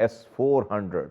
S-400,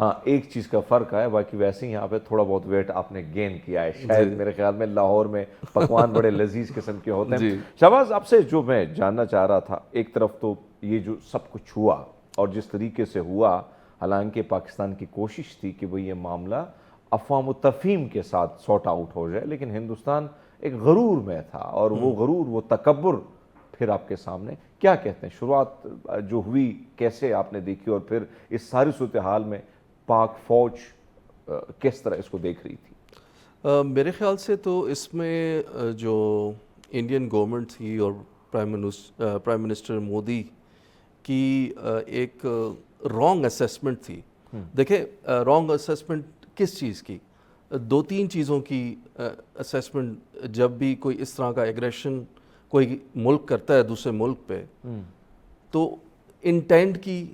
ہاں ایک چیز کا فرق ہے، باقی ویسے ہی یہاں پہ تھوڑا بہت ویٹ آپ نے گین کیا ہے شاید، میرے خیال میں لاہور میں پکوان بڑے لذیذ قسم کے ہوتے ہیں۔ شہباز آپ سے جو میں جاننا چاہ رہا تھا، ایک طرف تو یہ جو سب کچھ ہوا اور جس طریقے سے ہوا، حالانکہ پاکستان کی کوشش تھی کہ وہ یہ معاملہ افہام و تفہیم کے ساتھ سارٹ آؤٹ ہو جائے، لیکن ہندوستان ایک غرور میں تھا، اور وہ غرور، وہ تکبر پھر آپ کے سامنے کیا کہتے ہیں؟ شروعات جو ہوئی کیسے آپ نے دیکھی، اور پھر اس ساری صورتحال میں پاک فوج کس طرح اس کو دیکھ رہی تھی؟ میرے خیال سے تو اس میں جو انڈین گورنمنٹ تھی اور پرائم منسٹر مودی کی ایک رانگ اسیسمنٹ تھی۔ دیکھیں رانگ اسیسمنٹ کس چیز کی؟ دو تین چیزوں کی اسیسمنٹ جب بھی کوئی اس طرح کا ایگریشن کوئی ملک کرتا ہے دوسرے ملک پہ، تو انٹینٹ کی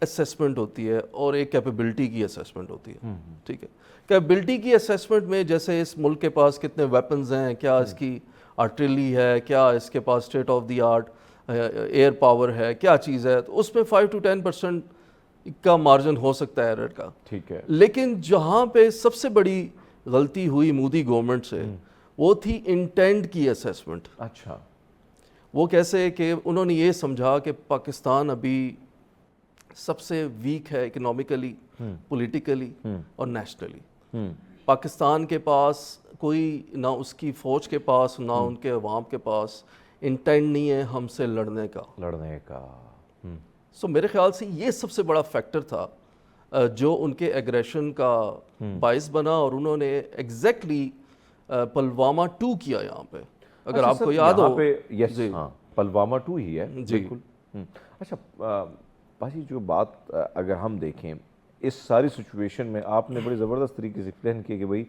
اسیسمنٹ ہوتی ہے اور ایک کیپیبلٹی کی اسیسمنٹ ہوتی ہے، ٹھیک ہے؟ کیپیبلٹی کی اسیسمنٹ میں جیسے اس ملک کے پاس کتنے ویپنز ہیں، کیا اس کی آرٹلری ہے، کیا اس کے پاس state of the art air power ہے، کیا چیز ہے، تو اس میں 5 to 10% کا مارجن ہو سکتا ہے ایرر کا، ٹھیک ہے۔ لیکن جہاں پہ سب سے بڑی غلطی ہوئی مودی گورنمنٹ سے وہ تھی انٹینٹ کی اسیسمنٹ۔ اچھا، وہ کیسے کہ انہوں نے یہ سمجھا کہ پاکستان ابھی سب سے ویک ہے اکنامکلی، پولیٹیکلی اور نیشنلی۔ پاکستان کے پاس کوئی نہ اس کی فوج کے پاس نہ ان کے عوام کے پاس انٹینٹ نہیں ہے ہم سے لڑنے کا۔ سو میرے خیال سے یہ سب سے بڑا فیکٹر تھا جو ان کے ایگریشن کا باعث بنا، اور انہوں نے ایگزیکٹلی پلوامہ 2 کیا یہاں پہ، اگر آپ کو یاد ہو۔ یس ہاں، پلوامہ 2 ہی ہے بالکل۔ اچھا باجی، جو بات اگر ہم دیکھیں اس ساری سچویشن میں، آپ نے بڑی زبردست طریقے سے ایکسپلین کیا کہ بھئی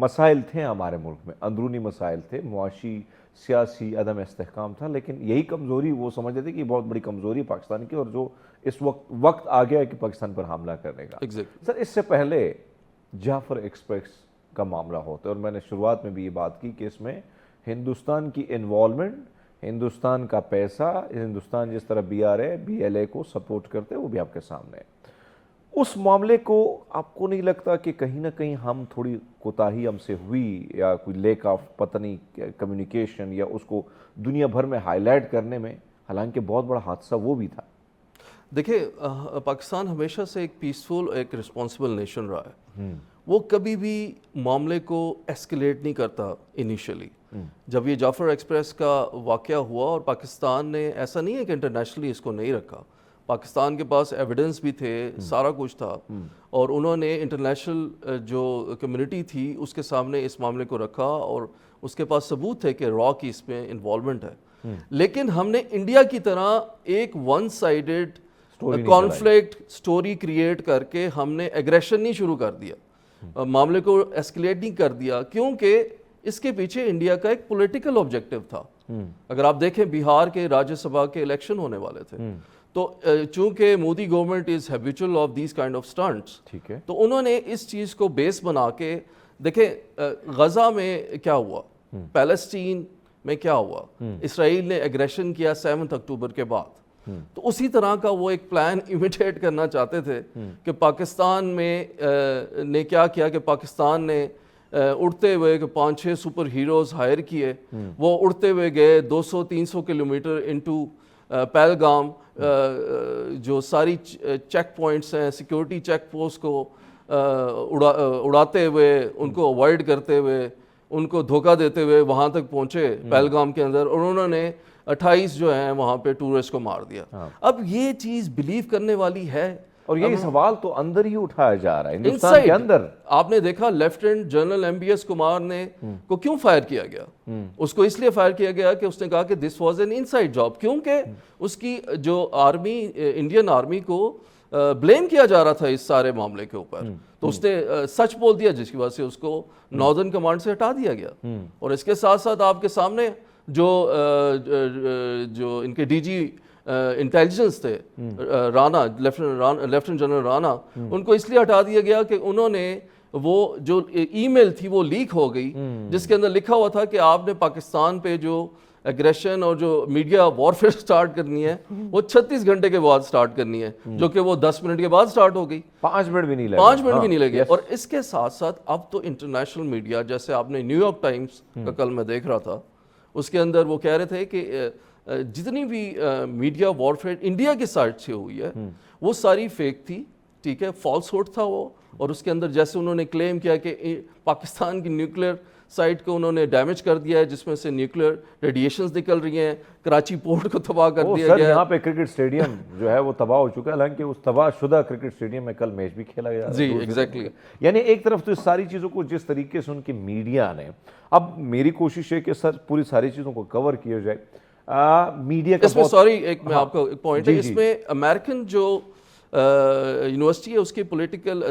مسائل تھے ہمارے ملک میں، اندرونی مسائل تھے، معاشی سیاسی عدم استحکام تھا، لیکن یہی کمزوری وہ سمجھتے تھے کہ بہت بڑی کمزوری پاکستان کی، اور جو اس وقت آ گیا ہے کہ پاکستان پر حملہ کرنے کا۔ سر اس سے پہلے جعفر ایکسپریس کا معاملہ ہوتا ہے، اور میں نے شروعات میں بھی یہ بات کی کہ اس میں ہندوستان کی انوالومنٹ، ہندوستان کا پیسہ، ہندوستان جس طرح BRA BLA کو سپورٹ کرتے وہ بھی آپ کے سامنے ہے۔ اس معاملے کو آپ کو نہیں لگتا کہ کہیں نہ کہیں ہم تھوڑی کوتاہی ہم سے ہوئی، یا کوئی لیک آف پتہ نہیں کمیونیکیشن، یا اس کو دنیا بھر میں ہائی لائٹ کرنے میں، حالانکہ بہت بڑا حادثہ وہ بھی تھا؟ دیکھیں پاکستان ہمیشہ سے ایک پیسفل، ایک رسپانسبل نیشن رہا ہے، وہ کبھی بھی معاملے کو ایسکلیٹ نہیں کرتا انیشلی۔ جب یہ جعفر ایکسپریس کا واقعہ ہوا، اور پاکستان نے ایسا نہیں ہے کہ انٹرنیشنلی اس کو نہیں رکھا، پاکستان کے پاس ایویڈنس بھی تھے، سارا کچھ تھا، اور انہوں نے انٹرنیشنل جو کمیونٹی تھی اس کے سامنے اس معاملے کو رکھا، اور اس کے پاس ثبوت تھے کہ را کی اس میں انوالومنٹ ہے۔ لیکن ہم نے انڈیا کی طرح ایک one sided conflict story create کر کے ہم نے ایگریشن نہیں شروع کر دیا، معاملے کو ایسکلیٹ نہیں کر دیا، کیونکہ اس کے پیچھے انڈیا کا ایک پولیٹیکل آبجیکٹو تھا۔ اگر آپ دیکھیں بہار کے راجیہ سبھا کے الیکشن ہونے والے تھے، تو چونکہ Modi government is habitual of these kind of stents, تو انہوں نے اس چیز کو بیس بنا کے، دیکھیں غزہ میں کیا ہوا، پیلسٹین میں کیا ہوا، اسرائیل نے ایگریشن کیا 7 اکتوبر کے بعد، تو اسی طرح کا وہ ایک پلان امیٹیٹ کرنا چاہتے تھے کہ پاکستان میں نے کیا کیا کہ پاکستان نے اڑتے ہوئے 5-6 سپر ہیروز ہائر کیے، وہ اڑتے ہوئے گئے 200-300 کلومیٹر انٹو پہلگام، جو ساری چیک پوائنٹس ہیں، سیکیورٹی چیک پوسٹ کو اڑاتے ہوئے، ان کو اوائڈ کرتے ہوئے، ان کو دھوکہ دیتے ہوئے وہاں تک پہنچے پہلگام کے اندر، اور انہوں نے 28 جو ہیں وہاں پہ ٹورسٹ کو مار دیا۔ اب یہ چیز بلیو کرنے والی ہے، اور یہی سوال تو اندر ہی اٹھایا جا رہا ہے ہندوستان کے اندر۔ آپ نے دیکھا لیفٹیننٹ جنرل MBS کمار نے کو کیوں فائر کیا گیا؟ اس کو اس لیے فائر کیا گیا کہ اس نے کہا کہ this was an inside job, کیونکہ اس کی جو آرمی، انڈین آرمی کو بلیم کیا جا رہا تھا اس سارے معاملے کے اوپر، تو اس نے سچ بول دیا، جس کی وجہ سے اس کو ناردرن کمانڈ سے ہٹا دیا گیا۔ اور اس کے ساتھ ساتھ آپ کے سامنے جو ان کے DG انٹیلیجنس تھے رانا، لیفٹیننٹ جنرل رانا، ان کو اس لیے ہٹا دیا گیا کہ انہوں نے وہ جو ای میل تھی وہ لیک ہو گئی، جس کے اندر لکھا ہوا تھا کہ آپ نے پاکستان پہ جو ایگریشن اور جو میڈیا وارفیئر سٹارٹ کرنی ہے وہ 36 گھنٹے کے بعد سٹارٹ کرنی ہے، جو کہ وہ 10 منٹ کے بعد سٹارٹ ہو گئی، 5 منٹ بھی نہیں لگے، 5 منٹ بھی نہیں لگے۔ اور اس کے ساتھ ساتھ اب تو انٹرنیشنل میڈیا، جیسے آپ نے نیو یارک ٹائمز کا کل میں دیکھ رہا تھا، اس کے اندر وہ کہہ رہے تھے کہ جتنی بھی میڈیا وارفیئر انڈیا کی سائڈ سے ہوئی ہے وہ ساری فیک تھی، ٹھیک ہے، فالس ہوڈ تھا وہ، اور اس کے اندر جیسے انہوں نے کلیم کیا کہ پاکستان کی نیوکلیئر سائٹ کو انہوں نے ڈیمیج کر دیا ہے، جس میں سے نیوکلیئر ریڈیشنز نکل رہی ہیں، کراچی پورٹ کو تباہ کر دیا سر گیا ہے۔ یہاں پہ کرکٹ اسٹیڈیم جو ہے وہ تباہ ہو چکا ہے، حالانکہ اس تباہ شدہ کرکٹ اسٹیڈیم میں کل میچ بھی کھیلا گیا۔ جی ایگزیکٹلی، یعنی ایک طرف تو اس ساری چیزوں کو جس طریقے سے ان کی میڈیا نے، اب میری کوشش ہے کہ سر پوری ساری چیزوں کو کور کیا جائے، میڈیا کا اس میں سوری ایک میں آپ کا ایک پوائنٹ ہے، اس میں امریکن جو یونیورسٹی ہے اس کی پولیٹیکل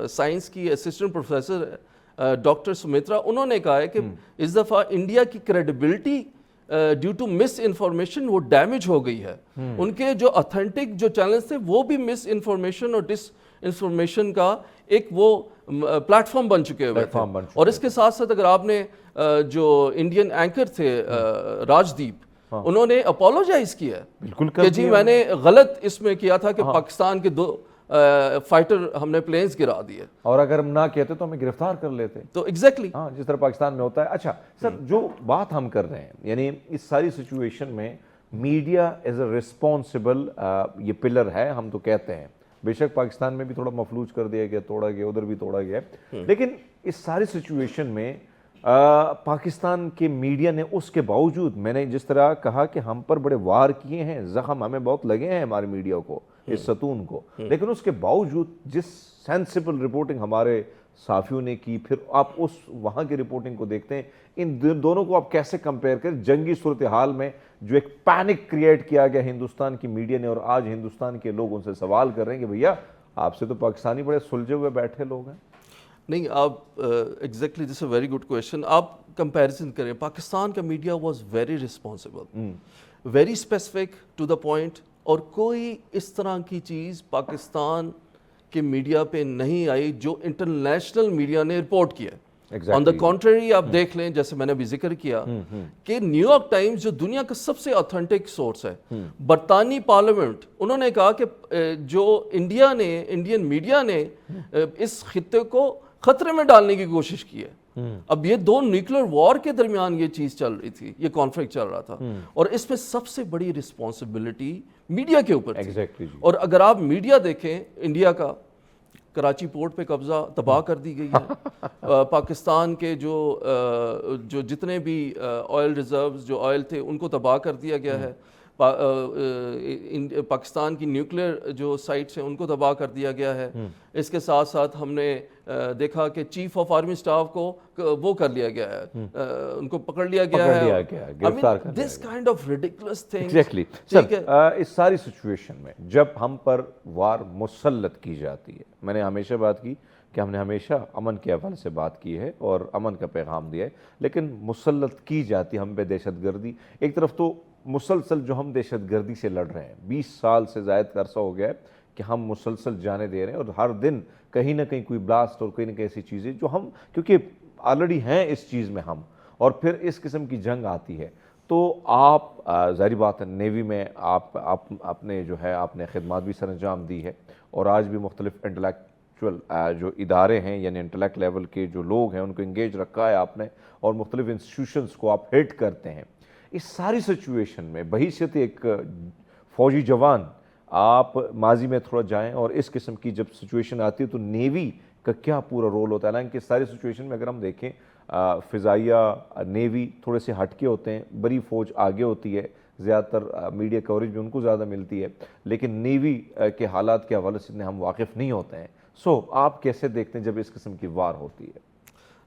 سائنس کی اسسٹنٹ پروفیسر ڈاکٹر سمیترا، انہوں نے کہا ہے کہ اس دفعہ انڈیا کی credibility due to misinformation وہ ڈیمیج ہو گئی ہے، ان کے جو اتھینٹک جو چینلز تھے وہ بھی مس انفارمیشن اور ڈس انفارمیشن کا ایک وہ پلیٹ فارم بن چکے ہوئے تھے۔ اور اس کے ساتھ ساتھ اگر آپ نے جو انڈین اینکر تھے راج دیپ، انہوں نے اپولوجائز کیا بالکل کہ جی میں نے غلط اس میں کیا تھا کہ پاکستان کے 2 فائٹر ہم نے پلینز گرا دیے، اور اگر ہم نہ کہتے تو ہمیں گرفتار کر لیتے، تو ایگزیکٹلی ہاں جس طرح پاکستان میں ہوتا ہے۔ اچھا سر، جو بات ہم کر رہے ہیں یعنی اس ساری سچویشن میں میڈیا ایز اے رسپانسبل یہ پلر ہے، ہم تو کہتے ہیں، بے شک پاکستان میں بھی تھوڑا مفلوج کر دیا گیا، توڑا گیا، ادھر بھی توڑا گیا، لیکن اس ساری سچویشن میں پاکستان کے میڈیا نے اس کے باوجود، میں نے جس طرح کہا کہ ہم پر بڑے وار کیے ہیں، زخم ہمیں بہت لگے ہیں ہمارے میڈیا کو، اس ستون کو، لیکن اس کے باوجود جس سینسیبل رپورٹنگ ہمارے صحافیوں نے کی، پھر آپ اس وہاں کی رپورٹنگ کو دیکھتے ہیں، ان دونوں کو آپ کیسے کمپیئر کریں؟ جنگی صورتحال میں جو ایک پینک کریٹ کیا گیا ہندوستان کی میڈیا نے، اور آج ہندوستان کے لوگ ان سے سوال کر رہے ہیں کہ بھیا آپ سے تو پاکستانی بڑے سلجھے ہوئے بیٹھے لوگ ہیں۔ نہیں، آپ exactly this a very good question. آپ کمپیریزن کریں، پاکستان کا media was very responsible, very specific to the point, اور کوئی اس طرح کی چیز پاکستان کے میڈیا پہ نہیں آئی جو انٹرنیشنل میڈیا نے رپورٹ کیا ہے۔ آن دا کانٹریری آپ دیکھ لیں، جیسے میں نے ابھی ذکر کیا کہ نیو یارک ٹائمز جو دنیا کا سب سے آتھینٹک سورس ہے، برطانوی پارلیمنٹ، انہوں نے کہا کہ جو انڈین میڈیا نے اس خطے کو خطرے میں ڈالنے کی کوشش کی ہے۔ اب یہ 2 نیوکلیر وار کے درمیان یہ چیز چل رہی تھی، یہ کانفلکٹ چل رہا تھا، اور اس میں سب سے بڑی رسپانسبلٹی میڈیا کے اوپر تھی۔ اور اگر آپ میڈیا دیکھیں انڈیا کا، کراچی پورٹ پہ قبضہ تباہ کر دی گئی ہے، پاکستان کے جو جتنے بھی آئل ریزروز جو آئل تھے ان کو تباہ کر دیا گیا ہے، پاکستان کی نیوکلیئر جو سائٹس ہیں ان کو تباہ کر دیا گیا ہے۔ اس کے ساتھ ساتھ ہم نے دیکھا کہ چیف آف آرمی سٹاف کو وہ کر لیا گیا ہے، ان کو پکڑ لیا گیا ہے، گرفتار کر this kind of ridiculous thing. Exactly sir, اس ساری سچویشن میں جب ہم پر وار مسلط کی جاتی ہے، میں نے ہمیشہ بات کی کہ ہم نے ہمیشہ امن کے حوالے سے بات کی ہے اور امن کا پیغام دیا ہے، لیکن مسلط کی جاتی ہم پہ دہشت گردی، ایک طرف تو مسلسل جو ہم دہشت گردی سے لڑ رہے ہیں، 20 سال سے زائد کا عرصہ ہو گیا ہے کہ ہم مسلسل جانے دے رہے ہیں، اور ہر دن کہیں نہ کہیں کوئی بلاسٹ اور کہیں نہ کہیں ایسی چیزیں جو ہم کیونکہ آلریڈی ہیں اس چیز میں ہم، اور پھر اس قسم کی جنگ آتی ہے تو آپ ظاہری بات ہے نیوی میں آپ نے جو ہے آپ نے خدمات بھی سر انجام دی ہے، اور آج بھی مختلف انٹلیکچوئل جو ادارے ہیں یعنی انٹلیکٹ لیول کے جو لوگ ہیں ان کو انگیج رکھا ہے آپ نے، اور مختلف انسٹیٹیوشنز کو آپ ہٹ کرتے ہیں۔ اس ساری سچویشن میں بحیثیت ایک فوجی جوان آپ ماضی میں تھوڑا جائیں، اور اس قسم کی جب سچویشن آتی ہے تو نیوی کا کیا پورا رول ہوتا ہے؟ حالانکہ اس ساری سچویشن میں اگر ہم دیکھیں فضائیہ نیوی تھوڑے سے ہٹ کے ہوتے ہیں، بڑی فوج آگے ہوتی ہے، زیادہ تر میڈیا کوریج بھی ان کو زیادہ ملتی ہے، لیکن نیوی کے حالات کے حوالے سے ہم واقف نہیں ہوتے ہیں۔ سو آپ کیسے دیکھتے ہیں جب اس قسم کی وار ہوتی ہے؟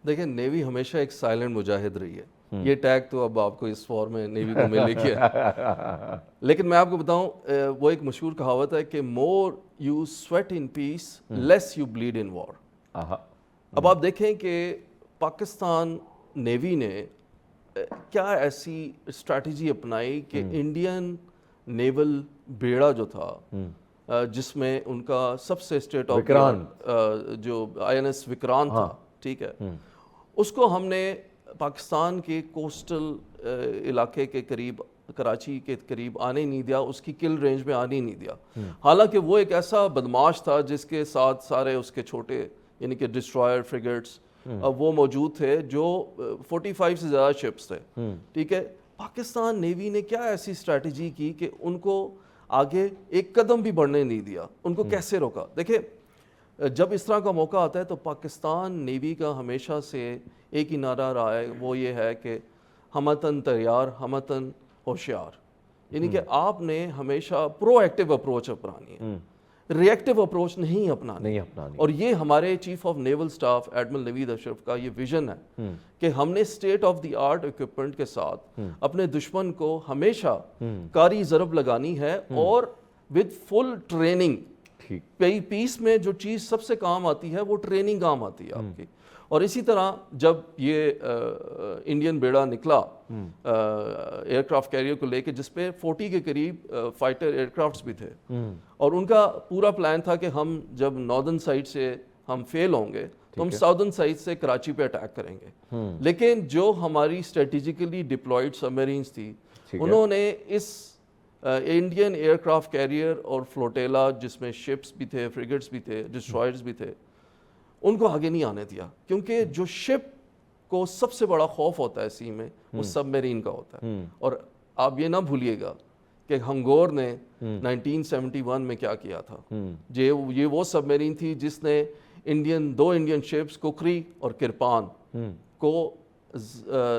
دیکھیں، نیوی ہمیشہ ایک سائلنٹ مجاہد رہی ہے، یہ ٹیگ تو اب آپ کو اس فور میں نیوی کو مل گیا، لیکن میں آپ کو بتاؤں وہ ایک مشہور کہاوت ہے کہ more you sweat in peace less you bleed in war. اب آپ دیکھیں کہ پاکستان نیوی نے کیا ایسی اسٹریٹجی اپنائی کہ انڈین نیول بیڑا جو تھا، جس میں ان کا سب سے اسٹیٹ آف جو INS وکرانت تھا، ٹھیک ہے، اس کو ہم نے پاکستان کے کوسٹل علاقے کے قریب، کراچی کے قریب آنے نہیں دیا، اس کی کل رینج میں آنے نہیں دیا. حالانکہ وہ ایک ایسا بدماش تھا جس کے ساتھ سارے اس کے چھوٹے یعنی کہ ڈسٹرائر فریگیٹس وہ موجود تھے جو 45 سے زیادہ شپس تھے. ٹھیک ہے، پاکستان نیوی نے کیا ایسی اسٹریٹجی کی کہ ان کو آگے ایک قدم بھی بڑھنے نہیں دیا. ان کو کیسے روکا؟ دیکھیں جب اس طرح کا موقع آتا ہے تو پاکستان نیوی کا ہمیشہ سے ایک ہی نعرہ رہا ہے، وہ یہ ہے کہ ہمتن تیار ہمتن ہوشیار. یعنی کہ آپ نے ہمیشہ پرو ایکٹیو اپروچ اپنانی ہے، ری ایکٹیو اپروچ نہیں اپنانی. اور یہ ہمارے chief of naval staff admiral Naveed Ashraf کا یہ ویژن ہے کہ ہم نے state of the art equipment کے ساتھ اپنے دشمن کو ہمیشہ کاری ضرب لگانی ہے اور ود فل ٹریننگ. پیس میں جو چیز سب سے کام آتی ہے وہ ٹریننگ کام آتی ہے آپ کی. اور اسی طرح جب یہ انڈین بیڑا نکلا ایئر کرافٹ کیریئر کو لے کے جس پہ 40 کے قریب فائٹر ایئر کرافٹس بھی تھے، اور ان کا پورا پلان تھا کہ ہم جب ناردرن سائڈ سے ہم فیل ہوں گے تو ہم ساؤدرن سائڈ سے کراچی پہ اٹیک کریں گے. لیکن جو ہماری اسٹریٹجیکلی ڈپلائڈ سبمرینز تھی انہوں نے اس انڈین ایئر کرافٹ کیریئر اور فلوٹیلا جس میں شپس بھی تھے، فریگیٹس بھی تھے، ڈسٹرائرز بھی تھے، ان کو آگے نہیں آنے دیا. کیونکہ جو شپ کو سب سے بڑا خوف ہوتا ہے سی میں وہ سب میرین کا ہوتا ہے. اور آپ یہ نہ بھولیے گا کہ ہنگور نے 1971 میں کیا کیا تھا. یہ وہ سب میرین تھی جس نے دو انڈین شپس ککری اور کرپان کو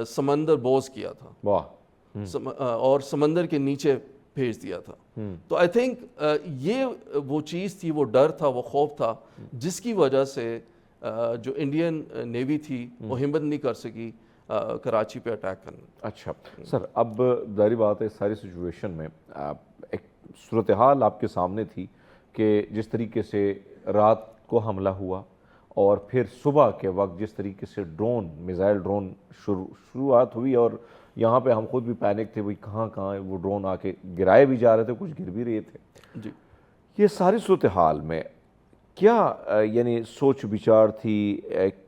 سمندر بوز کیا تھا اور سمندر کے نیچے بھیج دیا تھا. تو آئی تھنک یہ وہ چیز تھی، وہ ڈر تھا، وہ خوف تھا جس کی وجہ سے جو انڈین نیوی تھی وہ ہمت نہیں کر سکی کراچی پہ اٹیک کرنا. اچھا سر، اب ظاہری بات ہے ساری سچویشن میں ایک صورتحال آپ کے سامنے تھی کہ جس طریقے سے رات کو حملہ ہوا اور پھر صبح کے وقت جس طریقے سے میزائل ڈرون شروعات ہوئی، اور یہاں پہ ہم خود بھی پینک تھے، وہی کہاں وہ ڈرون آ کے گرائے بھی جا رہے تھے، کچھ گر بھی رہے تھے. جی یہ ساری صورتحال میں کیا یعنی سوچ بچار تھی،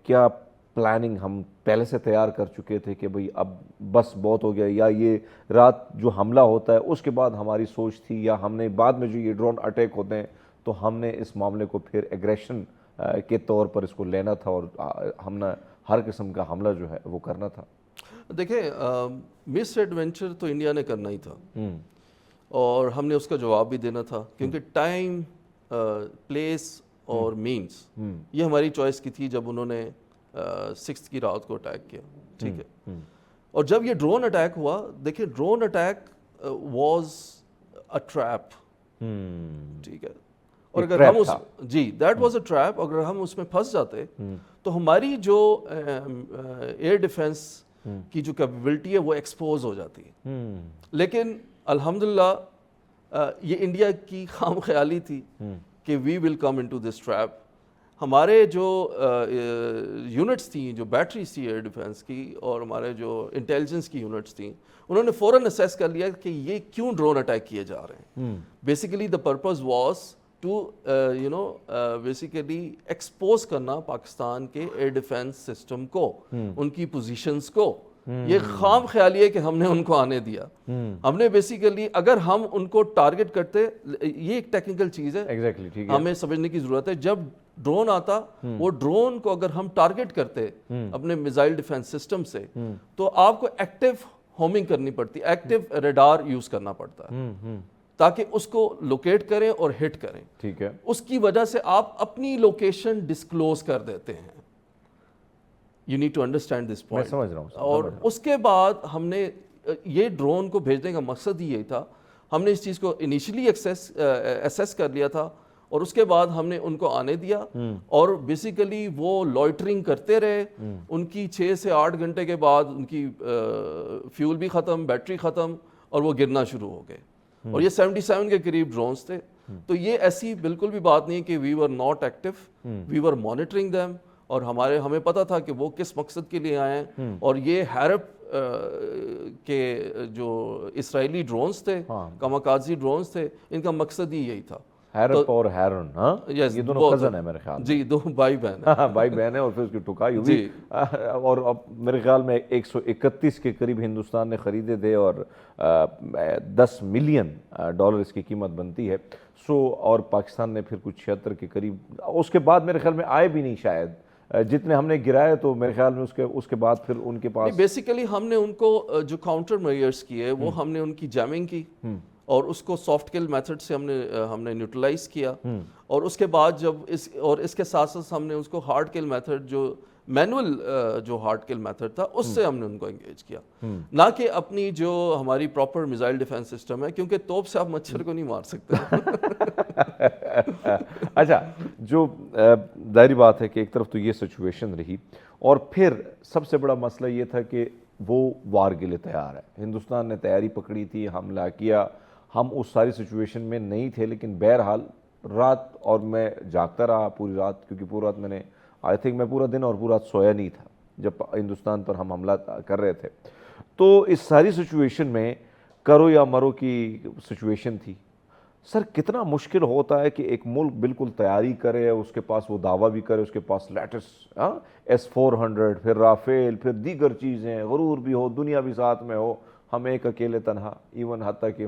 کیا پلاننگ ہم پہلے سے تیار کر چکے تھے کہ بھئی اب بس بہت ہو گیا، یا یہ رات جو حملہ ہوتا ہے اس کے بعد ہماری سوچ تھی، یا ہم نے بعد میں جو یہ ڈرون اٹیک ہوتے ہیں تو ہم نے اس معاملے کو پھر ایگریشن کے طور پر اس کو لینا تھا اور ہم نے ہر قسم کا حملہ جو ہے وہ کرنا تھا؟ دیکھیں مس ایڈونچر تو انڈیا نے کرنا ہی تھا اور ہم نے اس کا جواب بھی دینا تھا، کیونکہ ٹائم، پلیس اور مینس یہ ہماری چوائس کی تھی جب انہوں نے 6 کی رات کو اٹیک کیا. ٹھیک ہے، اور جب یہ ڈرون اٹیک ہوا، دیکھیں drone attack was a trap. ٹھیک ہے، اور اگر ہم دیٹ واز اے ٹریپ، اگر ہم اس میں پھنس جاتے تو ہماری جو ایئر ڈیفense کی جو کیپیبلٹی ہے وہ ایکسپوز ہو جاتی ہے. لیکن الحمدللہ یہ انڈیا کی خام خیالی تھی کہ وی ول کم انٹو دس ٹریپ. ہمارے جو یونٹس تھیں، جو بیٹریز تھی ایئر ڈیفenس کی اور ہمارے جو انٹیلیجنس کی یونٹس تھیں، انہوں نے فوراً اسیس کر لیا کہ یہ کیوں ڈرون اٹیک کیے جا رہے ہیں. Basically the purpose was to basically expose کرنا پاکستان کے ایئر ڈیفenس سسٹم کو، ان کی پوزیشنز کو. یہ خام خیالی ہے کہ ہم نے ان کو آنے دیا. ہم نے بیسیکلی اگر ہم ان کو ٹارگٹ کرتے، یہ ایک ٹیکنیکل چیز ہے ہمیں سمجھنے کی ضرورت ہے. جب ڈرون آتا، وہ ڈرون کو اگر ہم ٹارگٹ کرتے اپنے میزائل ڈیفenس سسٹم سے تو آپ کو ایکٹیو ہومنگ کرنی پڑتی، ایکٹیو ریڈار یوز کرنا پڑتا ہے تاکہ اس کو لوکیٹ کریں اور ہٹ کریں. ٹھیک ہے، اس کی وجہ سے آپ اپنی لوکیشن ڈسکلوز کر دیتے ہیں. You need to understand this point. میں سمجھ رہا ہوں. اور اس کے بعد ہم نے یہ ڈرون کو بھیجنے کا مقصد ہی یہی تھا. ہم نے اس چیز کو انیشلی اسیس کر لیا تھا اور اس کے بعد ہم نے ان کو آنے دیا اور بیسیکلی وہ لوئٹرنگ کرتے رہے. ان کی 6 سے 8 گھنٹے کے بعد ان کی فیول بھی ختم، بیٹری ختم، اور وہ گرنا شروع ہو گئے. اور یہ 77 کے قریب ڈرونز تھے. تو یہ ایسی بالکل بھی بات نہیں کہ we were not active, we were monitoring them. اور ہمیں پتہ تھا کہ وہ کس مقصد کے لیے آئے ہیں. اور یہ ہیرپ کے جو اسرائیلی ڈرونز تھے، کاماکازی ڈرونز تھے، ان کا مقصد ہی یہی تھا ہیرپ اور ہیرن، ہاں Yes, یہ دونوں both. کزن ہیں میرے خیال میں. جی دو بھائی بہن ہیں. ہاں بھائی بہن ہے اور پھر اس کی ٹھکائی ہوئی اور اب میرے خیال میں 131 کے قریب ہندوستان نے خریدے تھے اور 10 ملین ڈالر اس کی قیمت بنتی ہے. اور پاکستان نے پھر کچھ 76 کے قریب اس کے بعد میرے خیال میں آئے بھی نہیں شاید جتنے ہم نے گرائے. تو میرے خیال میں اس کے بعد پھر ان کے پاس بیسیکلی ہم نے ان کو جو کاؤنٹر میئرز کیے وہ ہم نے ان کی جیمنگ کی اور اس کو سافٹ کل میتھڈ سے ہم نے نیوٹرلائز کیا اور اس کے بعد جب اس کے ساتھ ساتھ ہم نے اس کو ہارڈ کل میتھڈ جو مینول جو ہارڈ کل میتھڈ تھا اس سے ہم نے ان کو انگیج کیا, نہ کہ اپنی جو ہماری پراپر میزائل ڈیفینس سسٹم ہے, کیونکہ توپ سے آپ مچھر کو نہیں مار سکتے. اچھا, جو ظاہری بات ہے کہ ایک طرف تو یہ سچویشن رہی اور پھر سب سے بڑا مسئلہ یہ تھا کہ وہ وار کے لیے تیار ہے. ہندوستان نے تیاری پکڑی تھی, حملہ کیا, ہم اس ساری سچویشن میں نہیں تھے, لیکن بہرحال رات اور میں جاگتا رہا پوری رات, کیونکہ پوری رات میں نے میں پورا دن اور پورا رات سویا نہیں تھا جب ہندوستان پر ہم حملہ کر رہے تھے. تو اس ساری سچویشن میں کرو یا مرو کی سچویشن تھی. سر کتنا مشکل ہوتا ہے کہ ایک ملک بالکل تیاری کرے, اس کے پاس وہ دعویٰ بھی کرے, اس کے پاس لیٹسٹ S-400, پھر رافیل, پھر دیگر چیزیں, غرور بھی ہو, دنیا بھی ساتھ میں ہو, ہم ایک اکیلے تنہا. ایون حتیٰ کہ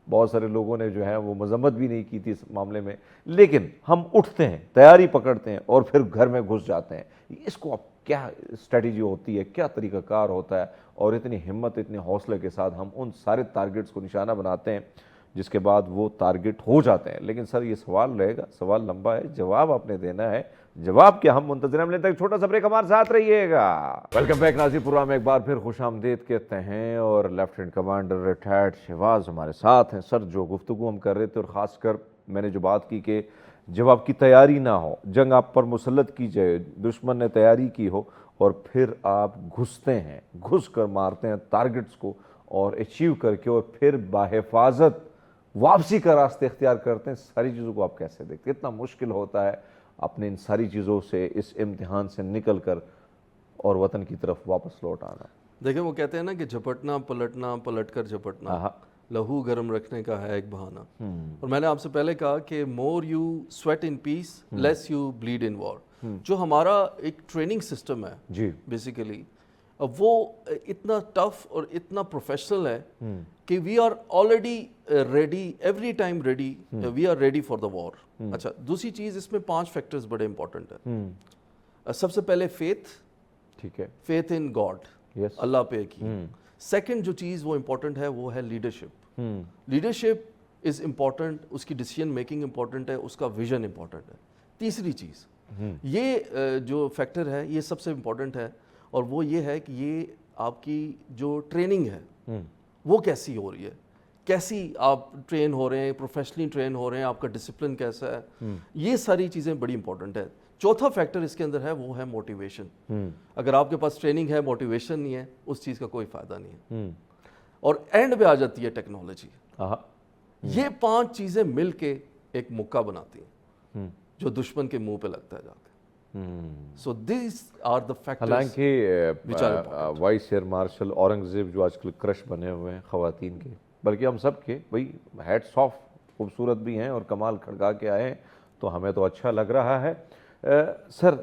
بہت سارے لوگوں نے جو ہے وہ مذمت بھی نہیں کی تھی اس معاملے میں, لیکن ہم اٹھتے ہیں, تیاری پکڑتے ہیں اور پھر گھر میں گھس جاتے ہیں. اس کو اب کیا اسٹریٹجی ہوتی ہے, کیا طریقہ کار ہوتا ہے, اور اتنی ہمت, اتنے حوصلے کے ساتھ ہم ان سارے ٹارگٹس کو نشانہ بناتے ہیں جس کے بعد وہ ٹارگٹ ہو جاتے ہیں. لیکن سر یہ سوال رہے گا, سوال لمبا ہے, جواب آپ نے دینا ہے. جواب کیا ہم منتظر ہیں, ہم لیتے ہیں چھوٹا سا بریک, ہمارے ساتھ رہیے گا. ویلکم بیک ناظرین, پروگرام میں ایک بار پھر خوش آمدید کہتے ہیں اور لیفٹیننٹ کمانڈر ریٹائرڈ شہباز ہمارے ساتھ ہیں. سر جو گفتگو ہم کر رہے تھے, اور خاص کر میں نے جو بات کی کہ جب آپ کی تیاری نہ ہو, جنگ آپ پر مسلط کی جائے, دشمن نے تیاری کی ہو اور پھر آپ گھستے ہیں, گھس کر مارتے ہیں ٹارگٹس کو اور اچیو کر کے, اور پھر بحفاظت واپسی کا راستہ اختیار کرتے ہیں. ساری چیزوں کو آپ کیسے دیکھتے ہیں؟ اتنا مشکل ہوتا ہے اپنے ان ساری چیزوں سے, اس امتحان سے نکل کر اور وطن کی طرف واپس لوٹ آنا. دیکھیں وہ کہتے ہیں نا کہ جھپٹنا پلٹنا, پلٹ کر جھپٹنا, لہو گرم رکھنے کا ہے ایک بہانہ. اور میں نے آپ سے پہلے کہا کہ more you sweat in peace, less you bleed in war. جو ہمارا ایک ٹریننگ سسٹم ہے جی بیسیکلی, وہ اتنا ٹف اور اتنا پروفیشنل ہے کہ we are already ready, every time ready, we are ready for the war. اچھا, دوسری چیز اس میں 5 فیکٹرز بڑے امپورٹنٹ ہیں. سب سے پہلے فیتھ, ٹھیک ہے, فیتھ ان گاڈ, یس, اللہ پہ کی. سیکنڈ جو چیز وہ امپورٹنٹ ہے وہ ہے لیڈرشپ. لیڈرشپ از امپورٹنٹ, اس کی ڈیسیجن میکنگ امپورٹنٹ ہے, اس کا ویژن امپورٹنٹ ہے. تیسری چیز یہ جو فیکٹر ہے یہ سب سے امپورٹنٹ ہے, اور وہ یہ ہے کہ یہ آپ کی جو ٹریننگ ہے وہ کیسی ہو رہی ہے, کیسی آپ ٹرین ہو رہے ہیں, پروفیشنلی ٹرین ہو رہے ہیں, آپ کا ڈسپلن کیسا ہے, یہ ساری چیزیں بڑی امپورٹنٹ ہے. چوتھا فیکٹر اس کے اندر ہے وہ ہے موٹیویشن. اگر آپ کے پاس ٹریننگ ہے, موٹیویشن نہیں ہے, اس چیز کا کوئی فائدہ نہیں ہے. اور اینڈ پہ آ جاتی ہے ٹیکنالوجی. یہ 5 چیزیں مل کے ایک مکہ بناتی ہیں جو دشمن کے منہ پہ لگتا ہے جا کے. So these are the factors. حالانکہ وائس ایئر مارشل اورنگزیب جو آج کل کرش بنے ہوئے ہیں خواتین کے, بلکہ ہم سب کے, بھائی ہیٹس آف, خوبصورت بھی ہیں اور کمال کھڑکا کے آئے ہیں, تو ہمیں تو اچھا لگ رہا ہے. سر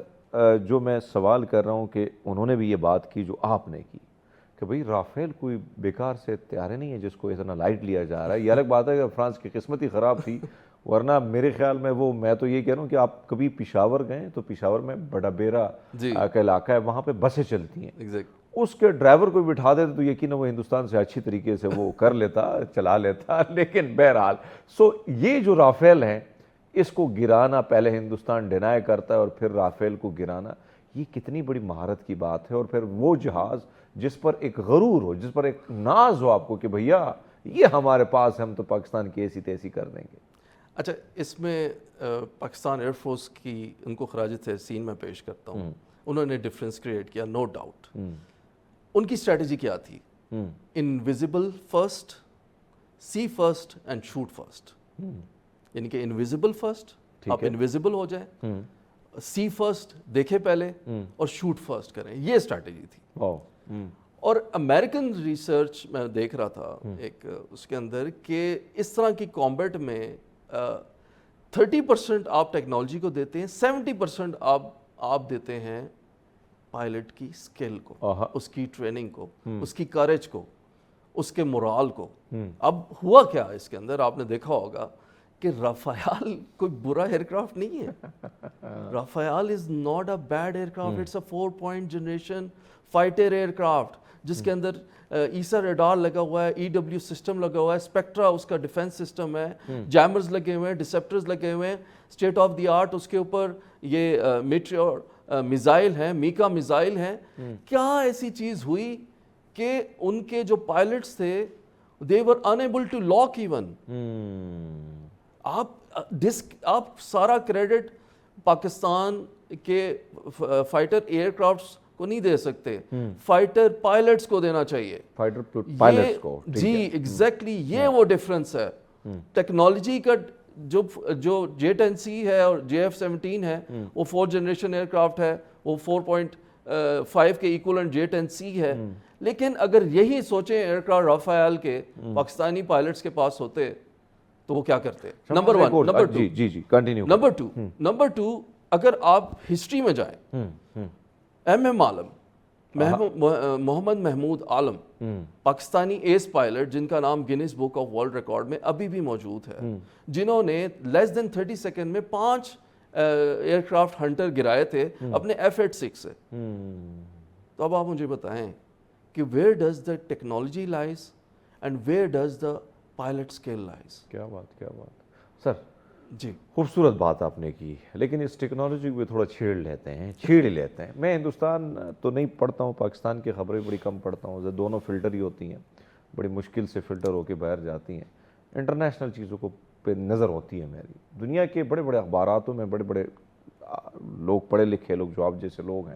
جو میں سوال کر رہا ہوں کہ انہوں نے بھی یہ بات کی جو آپ نے کی کہ بھئی رافیل کوئی بیکار سے طیارے نہیں ہے جس کو اتنا لائٹ لیا جا رہا ہے. یہ الگ بات ہے کہ فرانس کی قسمت ہی خراب تھی, ورنہ میرے خیال میں وہ, میں تو یہ کہہ رہا ہوں کہ آپ کبھی پشاور گئے تو پشاور میں بڑا بیرا کا علاقہ ہے, وہاں پہ بسیں چلتی ہیں, اس کے ڈرائیور کو بٹھا دیتے تو یقیناً وہ ہندوستان سے اچھی طریقے سے وہ کر لیتا, چلا لیتا. لیکن بہرحال یہ جو رافیل ہیں, اس کو گرانا پہلے ہندوستان ڈینائی کرتا ہے اور پھر رافیل کو گرانا, یہ کتنی بڑی مہارت کی بات ہے. اور پھر وہ جہاز جس پر ایک غرور ہو, جس پر ایک ناز ہو آپ کو کہ بھیا یہ ہمارے پاس ہے, ہم تو پاکستان کی ایسی تیسی کر دیں گے. اچھا, اس میں پاکستان ایئر فورس کی ان کو خراج تحسین میں پیش کرتا ہوں. انہوں نے ڈفرینس کریٹ کیا, نو ڈاؤٹ. ان کی اسٹریٹجی کیا تھی؟ Invisible first, see first and shoot first. یعنی کہ انویزیبل فرسٹ, آپ انویزیبل ہو جائیں, سی فرسٹ دیکھے پہلے, اور شوٹ فرسٹ کریں. یہ اسٹریٹجی تھی. اور امریکن ریسرچ میں دیکھ رہا تھا ایک اس کے اندر کہ اس طرح کی کامبیٹ میں 30% آپ ٹیکنالوجی کو دیتے ہیں, 70% آپ دیتے ہیں پائلٹ کی اسکل کو, اس کی ٹریننگ کو, اس کی کریج کو, اس کے مورال کو. اب ہوا کیا اس کے اندر, آپ نے دیکھا ہوگا کہ رافیال کوئی برا ایئر کرافٹ نہیں ہے. Rafale is not a bad aircraft, it's a 4 point generation fighter aircraft جس کے اندر ایسا ریڈار لگا ہوا ہے, ای ڈبلیو سسٹم لگا ہوا ہے, اسپیکٹرا اس کا ڈیفنس سسٹم ہے, جیمرز لگے ہوئے ہیں, ڈسپٹرز لگے ہوئے ہیں, اسٹیٹ آف دی آرٹ اس کے اوپر یہ میٹیور میزائل ہیں, میکا میزائل ہیں. کیا ایسی چیز ہوئی کہ ان کے جو پائلٹس تھے they were unable to lock even. آپ سارا کریڈٹ پاکستان کے فائٹر ایئر کرافٹس کو نہیں دے سکتے, فائٹر پائلٹس کو دینا چاہیے. فائٹر پائلٹس کو, جی ایگزیکٹلی, یہ وہ ڈفرنس ہے. ٹیکنالوجی کا جو J-10C ہے اور JF-17 ہے وہ 4th جنریشن ایئر کرافٹ ہے, وہ 4.5 کے ایکولنٹ J-10C ہے. لیکن اگر یہی سوچیں ایئر کرافٹ رافیل کے پاکستانی پائلٹس کے پاس ہوتے تو وہ کیا کرتے؟ نمبر 1. نمبر 2, اگر آپ ہسٹری میں جائیں, ایم عالم, محمد محمود عالم, پاکستانی ایس پائلٹ جن کا نام Guinness book of world record میں ابھی بھی موجود ہے, جنہوں نے لیس دین 30 سیکنڈ میں 5 ایئر کرافٹ ہنٹر گرائے تھے اپنے F-86 سے. تو اب آپ مجھے بتائیں کہ where does the technology lies and where does the pilot skill lies. کیا بات سر, جی خوبصورت بات آپ نے کی, لیکن اس ٹیکنالوجی کو بھی تھوڑا چھیڑ لیتے ہیں. میں ہندوستان تو نہیں پڑھتا ہوں, پاکستان کی خبریں بڑی کم پڑھتا ہوں, دونوں فلٹر ہی ہوتی ہیں, بڑی مشکل سے فلٹر ہو کے باہر جاتی ہیں. انٹرنیشنل چیزوں کو پہ نظر ہوتی ہے میری. دنیا کے بڑے بڑے اخباراتوں میں بڑے بڑے لوگ, پڑھے لکھے لوگ جو آپ جیسے لوگ ہیں,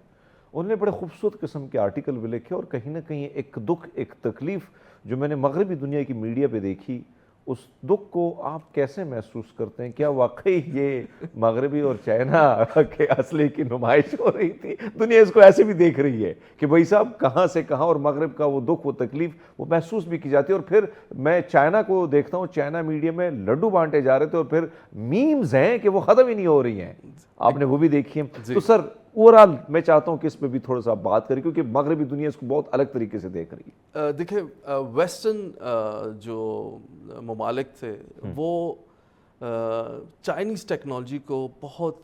انہوں نے بڑے خوبصورت قسم کے آرٹیکل بھی لکھے, اور کہیں نہ کہیں ایک دکھ, ایک تکلیف جو میں نے مغربی دنیا کی میڈیا پہ دیکھی, اس دکھ کو آپ کیسے محسوس کرتے ہیں؟ کیا واقعی یہ مغربی اور چائنا کے اصلی کی نمائش ہو رہی تھی؟ دنیا اس کو ایسے بھی دیکھ رہی ہے کہ بھائی صاحب کہاں سے کہاں, اور مغرب کا وہ دکھ, وہ تکلیف وہ محسوس بھی کی جاتی ہے. اور پھر میں چائنا کو دیکھتا ہوں, چائنا میڈیا میں لڈو بانٹے جا رہے تھے, اور پھر میمز ہیں کہ وہ ختم ہی نہیں ہو رہی ہیں. آپ نے وہ بھی دیکھی ہیں. تو سر اوورآل میں چاہتا ہوں کہ اس پہ بھی تھوڑا سا بات کریں, کیونکہ مغربی دنیا اس کو بہت الگ طریقے سے دیکھ رہی ہے. دیکھیں, ویسٹرن جو ممالک تھے وہ چائنیز ٹیکنالوجی کو بہت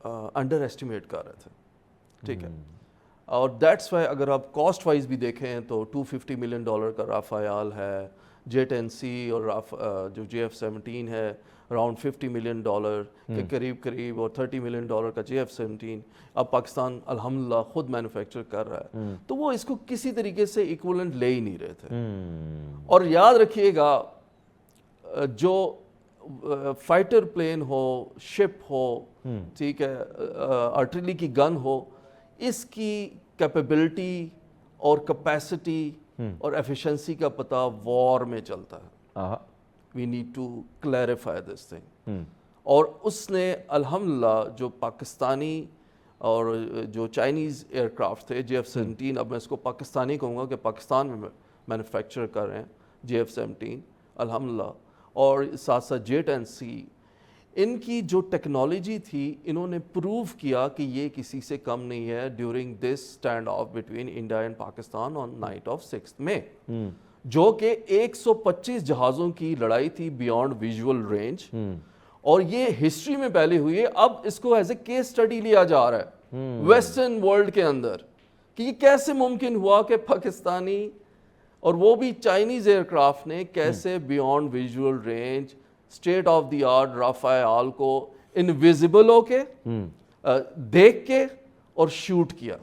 انڈر ایسٹیمیٹ کر رہے تھے, ٹھیک ہے, اور دیٹس وائی اگر آپ کاسٹ وائز بھی دیکھیں تو $250 ملین کا رافیال ہے, J-10C اور جو JF-17 ہے اراؤنڈ $50 ملین کے قریب, اور $30 ملین کا JF-17 اب پاکستان الحمدللہ خود مینوفیکچر کر رہا ہے. تو وہ اس کو کسی طریقے سے ایکولنٹ لے ہی نہیں رہے تھے. اور یاد رکھیے گا, جو فائٹر پلین ہو, شپ ہو, ٹھیک ہے, آرٹلری کی گن ہو, اس کی کیپیبلٹی اور کیپیسٹی اور ایفیشنسی کا پتہ وار میں چلتا ہے. We need to clarify this thing. اور اس نے الحمدللہ جو پاکستانی اور جو چائنیز ایئر کرافٹ تھے JF-17, اب میں اس کو پاکستانی کہوں گا کہ پاکستان میں مینوفیکچر کر رہے ہیں JF-17 الحمدللہ, اور ساتھ ساتھ J-10C, ان کی جو ٹیکنالوجی تھی انہوں نے پروو کیا کہ یہ کسی سے کم نہیں ہے during this stand of between India and Pakistan on night of 6 مئی, جو کہ 125 جہازوں کی لڑائی تھی بیانڈ ویژول رینج, اور یہ ہسٹری میں پہلے ہوئی ہے. اب اس کو ایز اے کیس اسٹڈی لیا جا رہا ہے ویسٹرن ورلڈ کے اندر کہ یہ کیسے ممکن ہوا کہ پاکستانی اور وہ بھی چائنیز ایئر کرافٹ نے کیسے beyond visual range state of the art Rafale کو انویزیبل ہو کے دیکھ کے اور شوٹ کیا.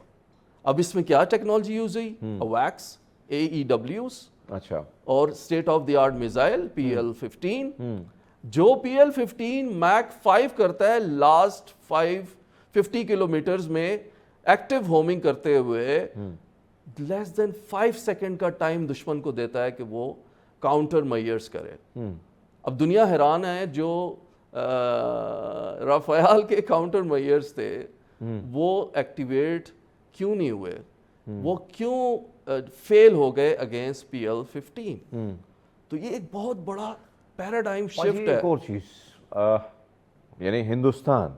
اب اس میں کیا ٹیکنالوجی یوز ہوئی؟ ویکس AEWs, اچھا, اور state of the art missile PL-15, جو PL-15 میک 5 کرتا ہے لاسٹ 50 کلومیٹرز میں ایکٹیو ہومنگ کرتے ہوئے, لیس دین 5 سیکنڈ کا ٹائم دشمن کو دیتا ہے کہ وہ کاؤنٹر میئرز کرے. اب دنیا حیران ہے, جو رافیال کے کاؤنٹر میئرز تھے وہ ایکٹیویٹ کیوں نہیں ہوئے, وہ کیوں فیل ہو گئے اگینسٹ PL-15. تو یہ ایک بہت بڑا پیراڈائم شفٹ ہے. ایک اور چیز, یعنی ہندوستان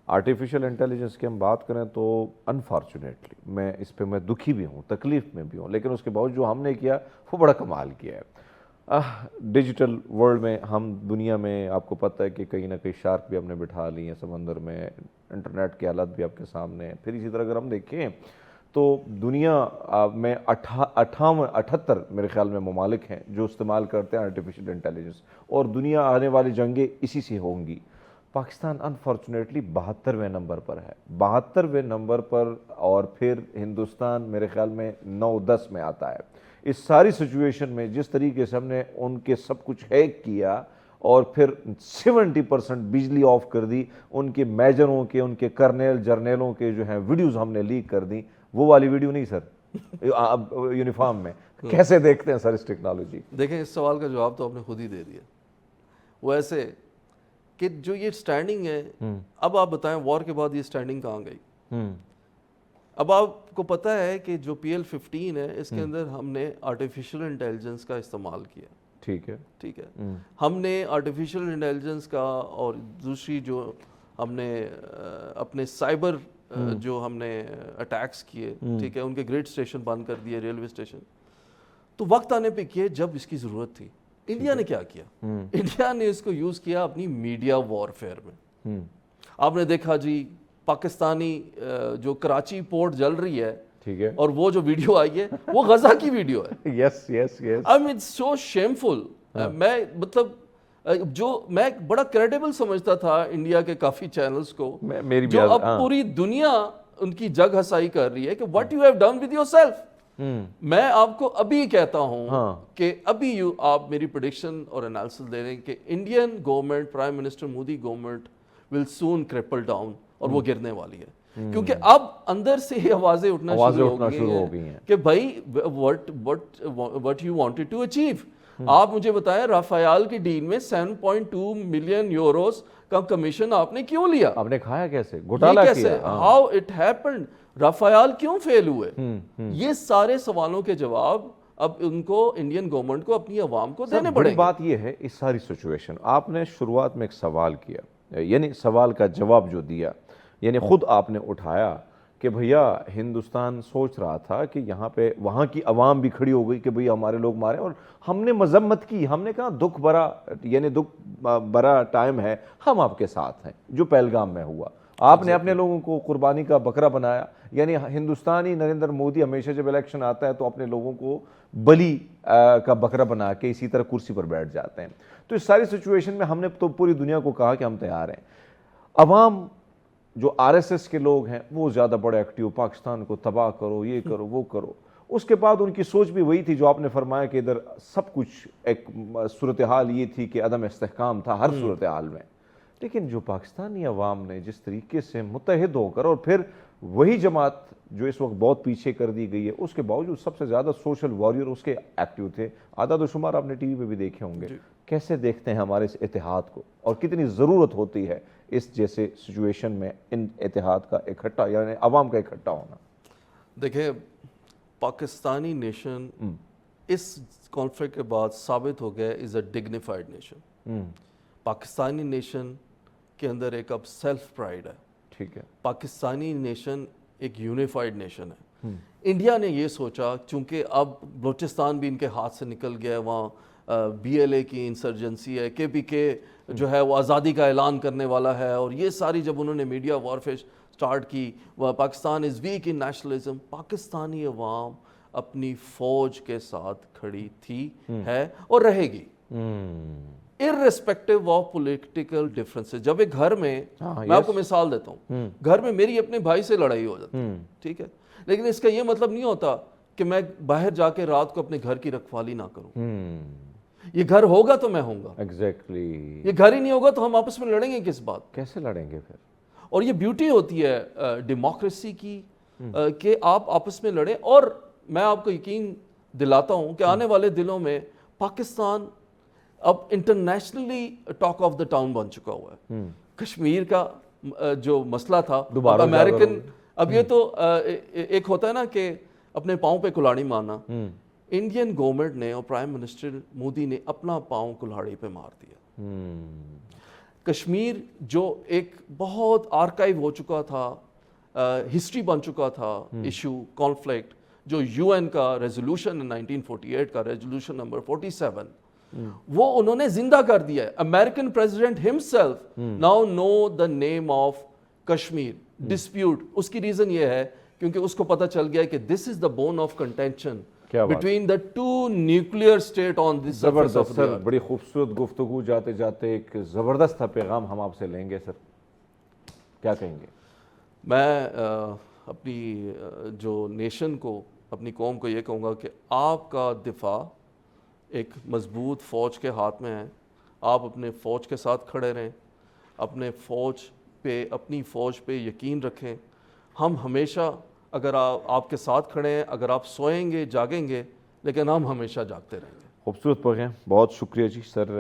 آرٹیفیشل انٹیلیجنس کی ہم بات کریں تو انفارچونیٹلی میں اس پہ میں دکھی بھی ہوں، تکلیف میں بھی ہوں، لیکن اس کے باوجود جو ہم نے کیا وہ بڑا کمال کیا ہے۔ ڈیجیٹل ورلڈ میں ہم دنیا میں آپ کو پتہ ہے کہ کہیں نہ کہیں شارک بھی ہم نے بٹھا لی ہیں سمندر میں، انٹرنیٹ کے حالات بھی آپ کے سامنے ہیں۔ پھر اسی طرح اگر ہم دیکھیں تو دنیا میں 78 میرے خیال میں ممالک ہیں جو استعمال کرتے ہیں آرٹیفیشل انٹیلیجنس، اور دنیا آنے والی جنگیں اسی سے ہوں گی۔ پاکستان انفارچونیٹلی 72ویں نمبر پر ہے، 72ویں نمبر پر، اور پھر ہندوستان میرے خیال میں 9-10 میں آتا ہے۔ اس ساری سچویشن میں جس طریقے سے ہم نے ان کے سب کچھ ہیک کیا اور پھر 70% بجلی آف کر دی، ان کے میجروں کے، ان کے کرنیل جرنیلوں کے جو ہیں ویڈیوز ہم نے لیک کر دی، وہ والی ویڈیو نہیں سر یونیفارم میں۔ کیسے دیکھتے ہیں سر اس ٹیکنالوجی؟ دیکھیں اس سوال کا جواب تو آپ نے خود ہی دے دیا، وہ ایسے کہ جو یہ سٹینڈنگ ہے، اب آپ بتائیں وار کے بعد یہ سٹینڈنگ کہاں گئی؟ اب آپ کو پتہ ہے کہ جو PL-15 ہے اس کے اندر ہم نے آرٹیفیشل انٹیلیجنس کا استعمال کیا، ٹھیک ہے، ہم نے آرٹیفیشل انٹیلیجنس کا، اور دوسری جو ہم نے اپنے سائبر جو ہم نے اٹیکس کیے، ٹھیک ہے، ان کے گریڈ اسٹیشن بند کر دیے، ریلوے اسٹیشن، تو وقت آنے پہ کیے جب اس کی ضرورت تھی۔ انڈیا نے کیا کیا؟ انڈیا نے اس کو یوز کیا اپنی میڈیا وارفیئر میں۔ آپ نے دیکھا جی پاکستانی جو کراچی پورٹ جل رہی ہے، ٹھیک ہے، اور وہ جو ویڈیو آئی ہے وہ غزہ کی ویڈیو ہے۔ یس یس یس، اٹس سو شیمفل۔ میں مطلب جو میں بڑا کریڈیبل سمجھتا تھا انڈیا کے کافی چینلز کو، جو اب پوری دنیا ان کی جگ ہسائی کر رہی ہے کہ what you have done with your self. میں آپ کو ابھی کہتا ہوں کہ ابھی آپ میری پریڈکشن اور انالیسس دے رہے ہیں کہ Indian government, prime minister Modi government will soon crumble down, اور وہ گرنے والی ہے، کیونکہ اب اندر سے ہی آوازیں اٹھنا شروع ہو گئی ہیں کہ بھائی what you wanted to achieve۔ آپ مجھے بتائیں رافائل کی ڈیل میں 7.2 ملین یوروز کا کمیشن آپ نے کیوں لیا؟ آپ نے کھایا کیسے؟ گھوٹالہ کیا؟ How it happened? رافائل کیوں فیل ہوئے؟ یہ سارے سوالوں کے جواب اب ان کو، انڈین گورنمنٹ کو، اپنی عوام کو دینے پڑیں گے۔ بات یہ ہے اس ساری سچویشن، آپ نے شروعات میں ایک سوال کیا، یعنی سوال کا جواب جو دیا، یعنی خود آپ نے اٹھایا کہ بھیا ہندوستان سوچ رہا تھا کہ یہاں پہ وہاں کی عوام بھی کھڑی ہو گئی کہ بھئی ہمارے لوگ مارے، اور ہم نے مذمت کی، ہم نے کہا دکھ بھرا، یعنی دکھ بھرا ٹائم ہے، ہم آپ کے ساتھ ہیں جو پہلگام میں ہوا۔ آپ نے اپنے لوگوں کو قربانی کا بکرا بنایا، یعنی ہندوستانی نریندر مودی ہمیشہ جب الیکشن آتا ہے تو اپنے لوگوں کو بلی کا بکرا بنا کے اسی طرح کرسی پر بیٹھ جاتے ہیں۔ تو اس ساری سچویشن میں ہم نے تو پوری دنیا کو کہا کہ ہم تیار ہیں۔ عوام جو RSS کے لوگ ہیں وہ زیادہ بڑے ایکٹیو، پاکستان کو تباہ کرو، یہ کرو، وہ کرو۔ اس کے بعد ان کی سوچ بھی وہی تھی جو آپ نے فرمایا کہ ادھر سب کچھ ایک صورتحال یہ تھی کہ عدم استحکام تھا ہر صورتحال میں، لیکن جو پاکستانی عوام نے جس طریقے سے متحد ہو کر، اور پھر وہی جماعت جو اس وقت بہت پیچھے کر دی گئی ہے، اس کے باوجود سب سے زیادہ سوشل واریر اس کے ایکٹیو تھے، اعداد و شمار آپ نے ٹی وی پہ بھی دیکھے ہوں گے۔ کیسے دیکھتے ہیں ہمارے اس اتحاد کو، اور کتنی ضرورت ہوتی ہے اس جیسے سچویشن میں ان اتحاد کا اکٹھا، یعنی عوام کا اکٹھا ہونا؟ دیکھیں پاکستانی نیشن اس کانفلکٹ کے بعد ثابت ہو گیا از اے ڈگنیفائڈ نیشن۔ پاکستانی نیشن کے اندر ایک اب سیلف پرائڈ ہے، ٹھیک ہے، پاکستانی نیشن ایک یونیفائڈ نیشن ہے۔ انڈیا نے یہ سوچا چونکہ اب بلوچستان بھی ان کے ہاتھ سے نکل گیا ہے، وہاں BLA کی انسرجنسی ہے، KPK جو ہے وہ آزادی کا اعلان کرنے والا ہے، اور یہ ساری جب انہوں نے میڈیا وارفیئر سٹارٹ کی، وہ Pakistan is weak in nationalism, Pakistani عوام اپنی فوج کے ساتھ کھڑی تھی، ہے اور رہے گی، irrespective of political differences۔ جب ایک گھر میں، میں آپ کو مثال دیتا ہوں، گھر میں میری اپنے بھائی سے لڑائی ہو جاتی ہے، ٹھیک ہے، لیکن اس کا یہ مطلب نہیں ہوتا کہ میں باہر جا کے رات کو اپنے گھر کی رکھوالی نہ کروں۔ یہ گھر ہوگا تو میں ہوں گا، ایگزیکٹلی، یہ گھر ہی نہیں ہوگا تو ہم آپس میں لڑیں گے کس بات؟ کیسے لڑیں گے پھر؟ اور یہ بیوٹی ہوتی ہے ڈیموکریسی کی کہ آپ آپس میں لڑیں، اور میں آپ کو یقین دلاتا ہوں کہ آنے والے دنوں میں پاکستان اب internationally talk of the town بن چکا ہوا ہے۔ کشمیر کا جو مسئلہ تھا امریکن، اب یہ تو ایک ہوتا ہے نا کہ اپنے پاؤں پہ کلاڑی مارنا، انڈین گورنمنٹ نے اور پرائم منسٹر مودی نے اپنا پاؤں کلاڑی پہ مار دیا۔ کشمیر جو ایک بہت آرکائیو ہو چکا تھا, ہسٹری بن چکا تھا, ایشو کانفلکٹ, جو یو این کا ریزولوشن 1948 کا ریزولوشن نمبر 47, وہ انہوں نے زندہ کر دیا ہے. American president himself now know the name of Kashmir dispute. اس کی ریزن یہ ہے کیونکہ اس کو پتہ چل گیا کہ this is the bone of contention between the two nuclear state on this surface of the earth. بڑی خوبصورت گفتگو, جاتے جاتے ایک زبردست پیغام ہم آپ سے لیں گے سر, کیا کہیں گے؟ میں اپنی جو نیشن کو, اپنی قوم کو یہ کہوں گا کہ آپ کا دفاع ایک مضبوط فوج کے ہاتھ میں ہے. آپ اپنے فوج کے ساتھ کھڑے رہیں, اپنی فوج پہ یقین رکھیں. ہم ہمیشہ اگر آپ کے ساتھ کھڑے ہیں, اگر آپ سوئیں گے جاگیں گے, لیکن ہم ہمیشہ جاگتے رہیں گے. خوبصورت پیغام, بہت شکریہ جی سر.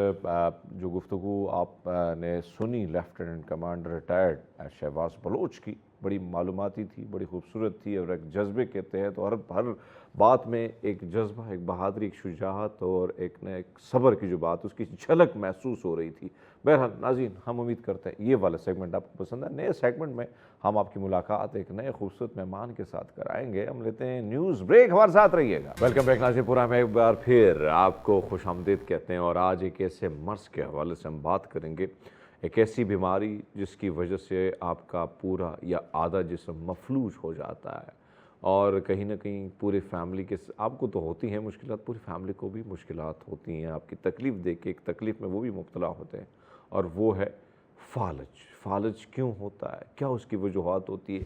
جو گفتگو آپ نے سنی lieutenant commander retired Shahbaz Baloch کی, بڑی معلوماتی تھی, بڑی خوبصورت تھی, اور ایک جذبے کے تحت, اور ہر بات میں ایک جذبہ, ایک بہادری, ایک شجاعت اور ایک صبر کی جو بات, اس کی جھلک محسوس ہو رہی تھی. بہرحال ناظرین, ہم امید کرتے ہیں یہ والا سیگمنٹ آپ کو پسند ہے. نئے سیگمنٹ میں ہم آپ کی ملاقات ایک نئے خوبصورت مہمان کے ساتھ کرائیں گے. ہم لیتے ہیں نیوز بریک, ہمارے ساتھ رہیے گا. ویلکم بیک ناظرین پورا, میں ایک بار پھر آپ کو خوش آمدید کہتے ہیں. اور آج ایک ایسے مرض کے حوالے سے ہم بات کریں گے, ایک ایسی بیماری جس کی وجہ سے آپ کا پورا یا آدھا جسم مفلوج ہو جاتا ہے, اور کہیں نہ کہیں پورے فیملی کے, آپ کو تو ہوتی ہیں مشکلات, پوری فیملی کو بھی مشکلات ہوتی ہیں. آپ کی تکلیف دیکھ کے ایک تکلیف میں وہ بھی مبتلا ہوتے ہیں, اور وہ ہے فالج. فالج کیوں ہوتا ہے, کیا اس کی وجوہات ہوتی ہے,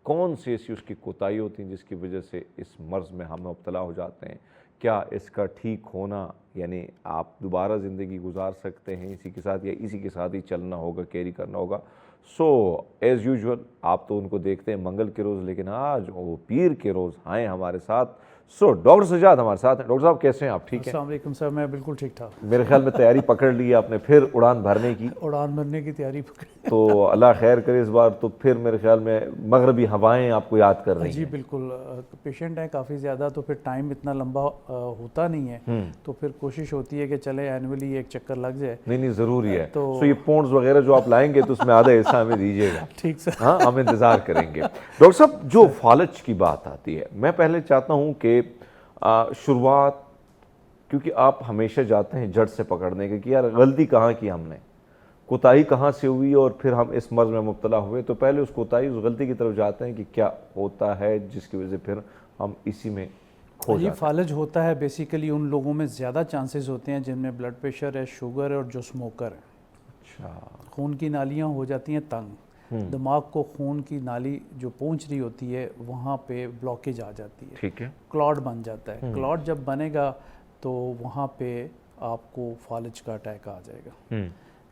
کون سی ایسی اس کی کوتاہی ہوتی ہیں جس کی وجہ سے اس مرض میں ہم مبتلا ہو جاتے ہیں, کیا اس کا ٹھیک ہونا, یعنی آپ دوبارہ زندگی گزار سکتے ہیں اسی کے ساتھ, یا اسی کے ساتھ ہی چلنا ہوگا, کیری کرنا ہوگا. سو ایز یوزول آپ تو ان کو دیکھتے ہیں منگل کے روز, لیکن آج وہ پیر کے روز آئے ہمارے ساتھ. سو ڈاکٹر سجاد ہمارے ساتھ ہیں. ڈاکٹر صاحب کیسے ہیں آپ, ٹھیک ہیں؟ السلام علیکم سر, میں بالکل ٹھیک ٹھاک. میرے خیال میں تیاری پکڑ لی آپ نے پھر اڑان بھرنے کی. اڑان بھرنے کی تیاری پکڑی. تو اللہ خیر کرے اس بار, تو پھر میرے خیال میں مغربی ہوائیں آپ کو یاد کر رہی ہیں. جی بالکل, پیشنٹ ہیں کافی زیادہ, تو پھر ٹائم اتنا لمبا ہوتا نہیں ہے, تو پھر کوشش ہوتی ہے کہ چلے اینولی ایک چکر لگ جائے. نہیں ضروری ہے. تو یہ پونڈز وغیرہ جو آپ لائیں گے تو اس میں آدھا حصہ ہمیں دیجیے گا. ٹھیک سر, ہاں ہم انتظار کریں گے. ڈاکٹر صاحب, جو فالج کی بات آتی ہے, میں پہلے چاہتا ہوں کہ شروعات, کیونکہ آپ ہمیشہ جاتے ہیں جڑ سے پکڑنے کے کہ یار غلطی کہاں کی ہم نے, کوتاہی کہاں سے ہوئی, اور پھر ہم اس مرض میں مبتلا ہوئے. تو پہلے اس کوتاہی, اس غلطی کی طرف جاتے ہیں کہ کیا ہوتا ہے جس کی وجہ سے پھر ہم اسی میں کھو جاتے ہیں. فالج ہوتا ہے بیسیکلی ان لوگوں میں زیادہ چانسز ہوتے ہیں جن میں بلڈ پریشر ہے, شوگر ہے, اور جو سموکر ہے. اچھا, خون کی نالیاں ہو جاتی ہیں تنگ, دماغ کو خون کی نالی جو پہنچ رہی ہوتی ہے وہاں پہ بلاکیج آ جاتی ہے. ٹھیک ہے, کلاٹ بن جاتا ہے. کلاٹ جب بنے گا تو وہاں پہ آپ کو فالج کا اٹیک آ جائے گا.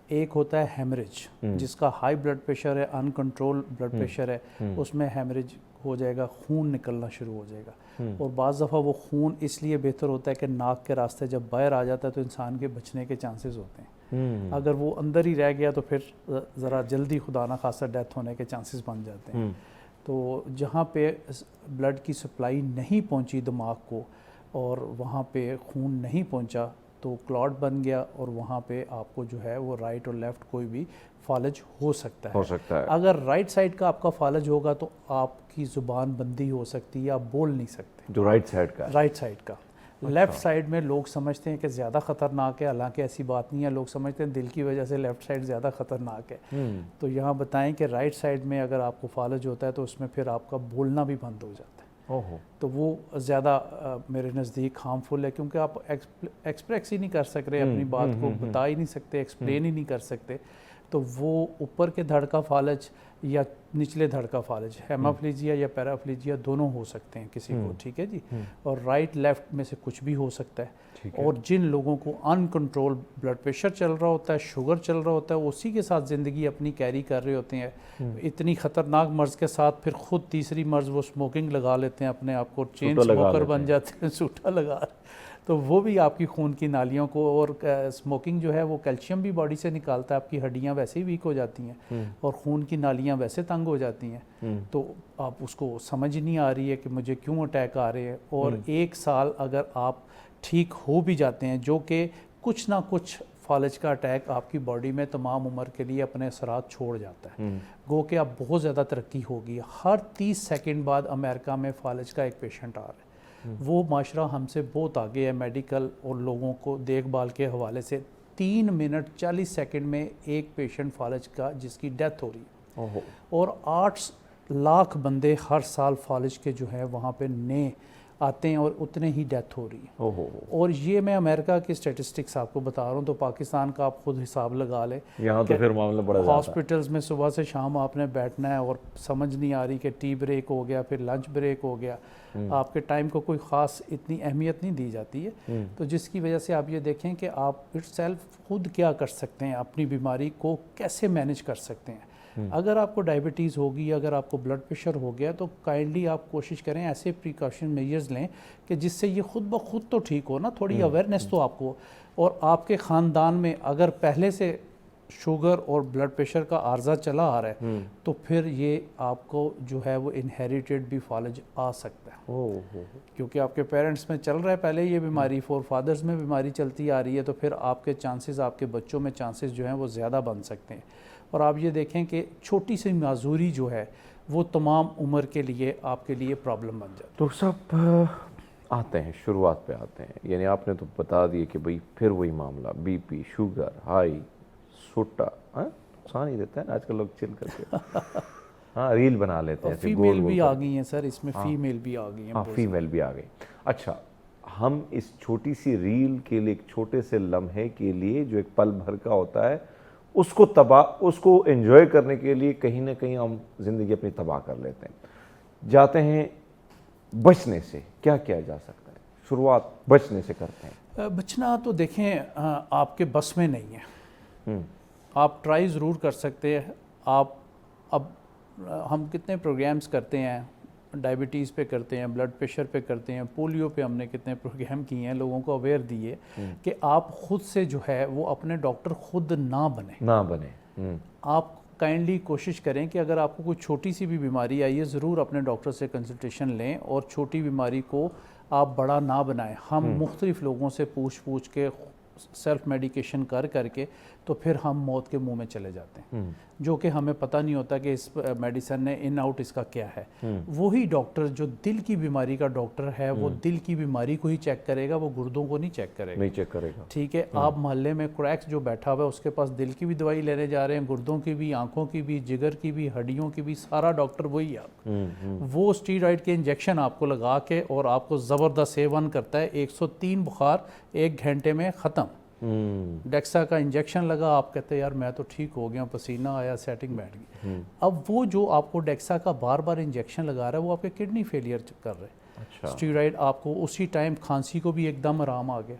ایک ہوتا ہے ہیمریج, جس کا ہائی بلڈ پریشر ہے, ان کنٹرول بلڈ پریشر ہے, اس میں ہیمریج ہو جائے گا, خون نکلنا شروع ہو جائے گا. اور بعض دفعہ وہ خون اس لیے بہتر ہوتا ہے کہ ناک کے راستے جب باہر آ جاتا ہے تو انسان کے بچنے کے چانسز ہوتے ہیں. اگر وہ اندر ہی رہ گیا تو پھر ذرا جلدی خدا نہ خواستہ ڈیتھ ہونے کے چانسز بن جاتے ہیں. تو جہاں پہ بلڈ کی سپلائی نہیں پہنچی دماغ کو, اور وہاں پہ خون نہیں پہنچا, تو کلاٹ بن گیا, اور وہاں پہ آپ کو جو ہے وہ رائٹ اور لیفٹ کوئی بھی فالج ہو سکتا ہے. اگر رائٹ سائڈ کا آپ کا فالج ہوگا تو آپ کی زبان بندی ہو سکتی ہے, آپ بول نہیں سکتے. جو رائٹ سائڈ کا لیفٹ سائڈ میں لوگ سمجھتے ہیں کہ زیادہ خطرناک ہے, حالانکہ ایسی بات نہیں ہے. لوگ سمجھتے ہیں دل کی وجہ سے لیفٹ سائڈ زیادہ خطرناک ہے. تو یہاں بتائیں کہ رائٹ سائڈ میں اگر آپ کو فالج ہوتا ہے تو اس میں پھر آپ کا بولنا بھی بند ہو جاتا ہے. تو وہ زیادہ میرے نزدیک ہارمفل ہے, کیونکہ آپ ایکسپریس ہی نہیں کر سک رہے, اپنی بات کو بتا ہی نہیں سکتے, ایکسپلین ہی نہیں کر سکتے. تو وہ اوپر کے دھڑ کا فالج یا نچلے دھڑ کا فالج, ہیماپلیجیا یا پیرافلیجیا دونوں ہو سکتے ہیں کسی کو. ٹھیک ہے جی, اور رائٹ لیفٹ میں سے کچھ بھی ہو سکتا ہے. اور جن لوگوں کو ان کنٹرول بلڈ پریشر چل رہا ہوتا ہے, شوگر چل رہا ہوتا ہے, اسی کے ساتھ زندگی اپنی کیری کر رہے ہوتے ہیں, اتنی خطرناک مرض کے ساتھ پھر خود تیسری مرض وہ سموکنگ لگا لیتے ہیں اپنے آپ کو, چین سموکر بن جاتے ہیں, سوٹا لگا, تو وہ بھی آپ کی خون کی نالیوں کو, اور سموکنگ جو ہے وہ کیلشیم بھی باڈی سے نکالتا ہے, آپ کی ہڈیاں ویسے ہی ویک ہو جاتی ہیں, اور خون کی نالیاں ویسے تنگ ہو جاتی ہیں. تو آپ اس کو سمجھ نہیں آ رہی ہے کہ مجھے کیوں اٹیک آ رہے ہیں. اور 1 سال اگر آپ ٹھیک ہو بھی جاتے ہیں, جو کہ کچھ نہ کچھ فالج کا اٹیک آپ کی باڈی میں تمام عمر کے لیے اپنے اثرات چھوڑ جاتا ہے. گو کہ اب بہت زیادہ ترقی ہوگی. ہر 30 سیکنڈ بعد امریکہ میں فالج کا ایک پیشنٹ آ رہا ہے. وہ معاشرہ ہم سے بہت آگے ہے میڈیکل اور لوگوں کو دیکھ بھال کے حوالے سے. 3 منٹ 40 سیکنڈ میں ایک پیشنٹ فالج کا جس کی ڈیتھ ہو رہی ہے, اور 8 لاکھ بندے ہر سال فالج کے جو ہے وہاں پہ نئے آتے ہیں اور اتنے ہی ڈیتھ ہو رہی ہے. اور یہ میں امریکہ کی اسٹیٹسٹکس آپ کو بتا رہا ہوں, تو پاکستان کا آپ خود حساب لگا لیں. یہاں تو پھر معاملہ بڑا زیادہ ہے. ہاسپٹلز میں صبح سے شام آپ نے بیٹھنا ہے اور سمجھ نہیں آ رہی کہ ٹی بریک ہو گیا, پھر لنچ بریک ہو گیا. آپ کے ٹائم کو کوئی خاص اتنی اہمیت نہیں دی جاتی ہے. تو جس کی وجہ سے آپ یہ دیکھیں کہ آپ اٹ سیلف خود کیا کر سکتے ہیں, اپنی بیماری کو کیسے مینیج کر سکتے ہیں. اگر آپ کو ڈائبٹیز ہوگی, اگر آپ کو بلڈ پریشر ہو گیا, تو کائنڈلی آپ کوشش کریں ایسے پریکاشن میجرز لیں کہ جس سے یہ خود بخود تو ٹھیک ہو نا, تھوڑی اویئرنیس تو آپ کو. اور آپ کے خاندان میں اگر پہلے سے شوگر اور بلڈ پریشر کا عارضہ چلا آ رہا ہے, تو پھر یہ آپ کو جو ہے وہ انہیریٹڈ بھی فالج آ سکتا ہے. کیونکہ آپ کے پیرنٹس میں چل رہا ہے پہلے یہ بیماری, فور فادرز میں بیماری چلتی آ رہی ہے, تو پھر آپ کے چانسز, آپ کے بچوں میں چانسز جو ہیں وہ زیادہ بن سکتے ہیں. اور آپ یہ دیکھیں کہ چھوٹی سی معذوری جو ہے وہ تمام عمر کے لیے آپ کے لیے پرابلم بن جاتی ہے. تو سب آتے ہیں, شروعات پہ آتے ہیں, یعنی آپ نے تو بتا دیے کہ بھئی پھر وہی معاملہ, بی پی, شوگر, ہائی, سوٹا, نقصان ہی دیتا ہے آج کل, لوگ چل کر کے ریل بنا لیتے ہیں. فیمیل بھی آ گئی ہیں سر, اس میں فیمیل بھی آ گئی ہیں. فیمیل بھی آ گئی. اچھا, ہم اس چھوٹی سی ریل کے لیے, ایک چھوٹے سے لمحے کے لیے جو ایک پل بھر کا ہوتا ہے, اس کو انجوائے کرنے کے لیے کہیں نہ کہیں ہم زندگی اپنی تباہ کر لیتے ہیں. جاتے ہیں بچنے سے, کیا کیا جا سکتا ہے؟ شروعات بچنے سے کرتے ہیں. بچنا تو دیکھیں آپ کے بس میں نہیں ہے. آپ ٹرائی ضرور کر سکتے ہیں. آپ اب ہم کتنے پروگرامز کرتے ہیں, ڈائبٹیز پہ کرتے ہیں, بلڈ پریشر پہ کرتے ہیں, پولیو پہ ہم نے کتنے پروگرام کیے ہیں, لوگوں کو اویئر دیے کہ آپ خود سے جو ہے وہ اپنے ڈاکٹر خود نہ بنے. آپ کائنڈلی کوشش کریں کہ اگر آپ کو کوئی چھوٹی سی بھی بیماری آئی ہے, ضرور اپنے ڈاکٹر سے کنسلٹیشن لیں, اور چھوٹی بیماری کو آپ بڑا نہ بنائیں. ہم مختلف لوگوں سے پوچھ کے سیلف میڈیکیشن کر کے تو پھر ہم موت کے منہ میں چلے جاتے ہیں, جو کہ ہمیں پتہ نہیں ہوتا کہ اس میڈیسن نے ان آؤٹ اس کا کیا ہے. وہی ڈاکٹر جو دل کی بیماری کا ڈاکٹر ہے, وہ دل کی بیماری کو ہی چیک کرے گا, وہ گردوں کو نہیں چیک کرے گا. ٹھیک ہے, آپ محلے میں کریکس جو بیٹھا ہوا ہے اس کے پاس دل کی بھی دوائی لینے جا رہے ہیں, گردوں کی بھی, آنکھوں کی بھی, جگر کی بھی, ہڈیوں کی بھی, سارا ڈاکٹر وہی ہے آپ. وہ اسٹیرائڈ کے انجیکشن آپ کو لگا کے اور آپ کو زبردست A1 کرتا ہے, 103 بخار 1 گھنٹے میں ختم. ڈیکسا کا انجیکشن لگا, آپ کہتے ہیں یار میں تو ٹھیک ہو گیا, پسینہ آیا, سیٹنگ بیٹھ گئی. اب وہ جو آپ کو ڈیکسا کا بار بار انجیکشن لگا رہا ہے وہ آپ کے کڈنی فیلئر کر رہے ہیں. اسٹیرائڈ آپ کو اسی ٹائم کھانسی کو بھی ایک دم آرام آ گیا.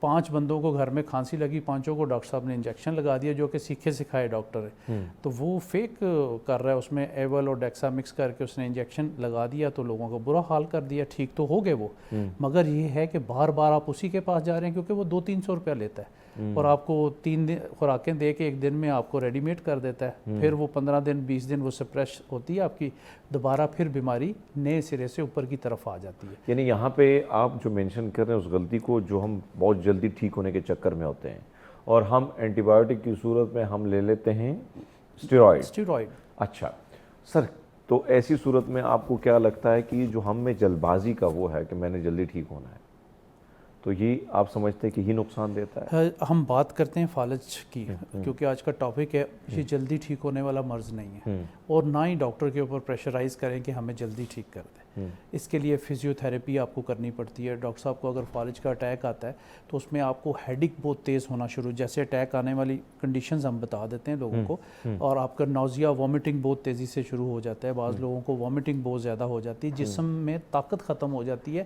5 بندوں کو گھر میں کھانسی لگی, 5 کو ڈاکٹر صاحب نے انجیکشن لگا دیا, جو کہ سیکھے سکھائے ڈاکٹر ہے. تو وہ فیک کر رہا ہے, اس میں ایول اور ڈیکسا مکس کر کے اس نے انجیکشن لگا دیا, تو لوگوں کو برا حال کر دیا. ٹھیک تو ہو گئے وہ, مگر یہ ہے کہ بار بار آپ اسی کے پاس جا رہے ہیں, کیونکہ وہ 200-300 روپیہ لیتا ہے, اور آپ کو 3 دن خوراکیں دے کے 1 دن میں آپ کو ریڈی میڈ کر دیتا ہے. پھر وہ 15 دن 20 دن وہ سپریش ہوتی ہے آپ کی, دوبارہ پھر بیماری نئے سرے سے اوپر کی طرف آ جاتی ہے. یعنی یہاں پہ آپ جو مینشن کر رہے ہیں اس غلطی کو, جو ہم بہت جلدی ٹھیک ہونے کے چکر میں ہوتے ہیں, اور ہم اینٹی بایوٹک کی صورت میں ہم لے لیتے ہیں اسٹیرائڈ. اچھا سر, تو ایسی صورت میں آپ کو کیا لگتا ہے کہ جو ہم میں جلد بازی کا وہ ہے کہ میں نے جلدی ٹھیک ہونا ہے, تو یہ آپ سمجھتے ہیں کہ یہ نقصان دیتا ہے؟ ہم بات کرتے ہیں فالج کی, کیونکہ آج کا ٹاپک ہے, یہ جلدی ٹھیک ہونے والا مرض نہیں ہے, اور نہ ہی ڈاکٹر کے اوپر پریشرائز کریں کہ ہمیں جلدی ٹھیک کر دیں. اس کے لیے فزیو تھیراپی آپ کو کرنی پڑتی ہے. ڈاکٹر صاحب کو اگر فالج کا اٹیک آتا ہے تو اس میں آپ کو ہیڈک بہت تیز ہونا شروع, جیسے اٹیک آنے والی کنڈیشنز ہم بتا دیتے ہیں لوگوں کو, اور آپ کا نوزیا وامٹنگ بہت تیزی سے شروع ہو جاتا ہے. بعض لوگوں کو وامٹنگ بہت زیادہ ہو جاتی ہے, جسم میں طاقت ختم ہو جاتی ہے,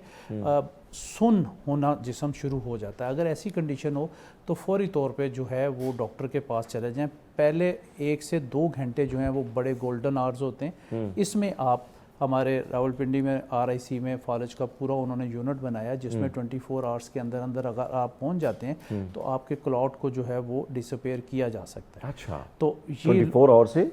سن ہونا جسم شروع ہو جاتا ہے. اگر ایسی کنڈیشن ہو تو فوری طور پہ جو ہے وہ ڈاکٹر کے پاس چلے جائیں. پہلے 1 سے 2 گھنٹے جو ہیں وہ بڑے گولڈن آورز ہوتے ہیں, اس میں آپ ہمارے راولپنڈی میں RIC میں فالج کا پورا انہوں نے یونٹ بنایا جس میں 24 آورس کے اندر اندر اگر آپ پہنچ جاتے ہیں تو آپ کے کلاٹ کو جو ہے وہ ڈسپیئر کیا جا سکتا ہے. اچھا تو یہ 24 آور سے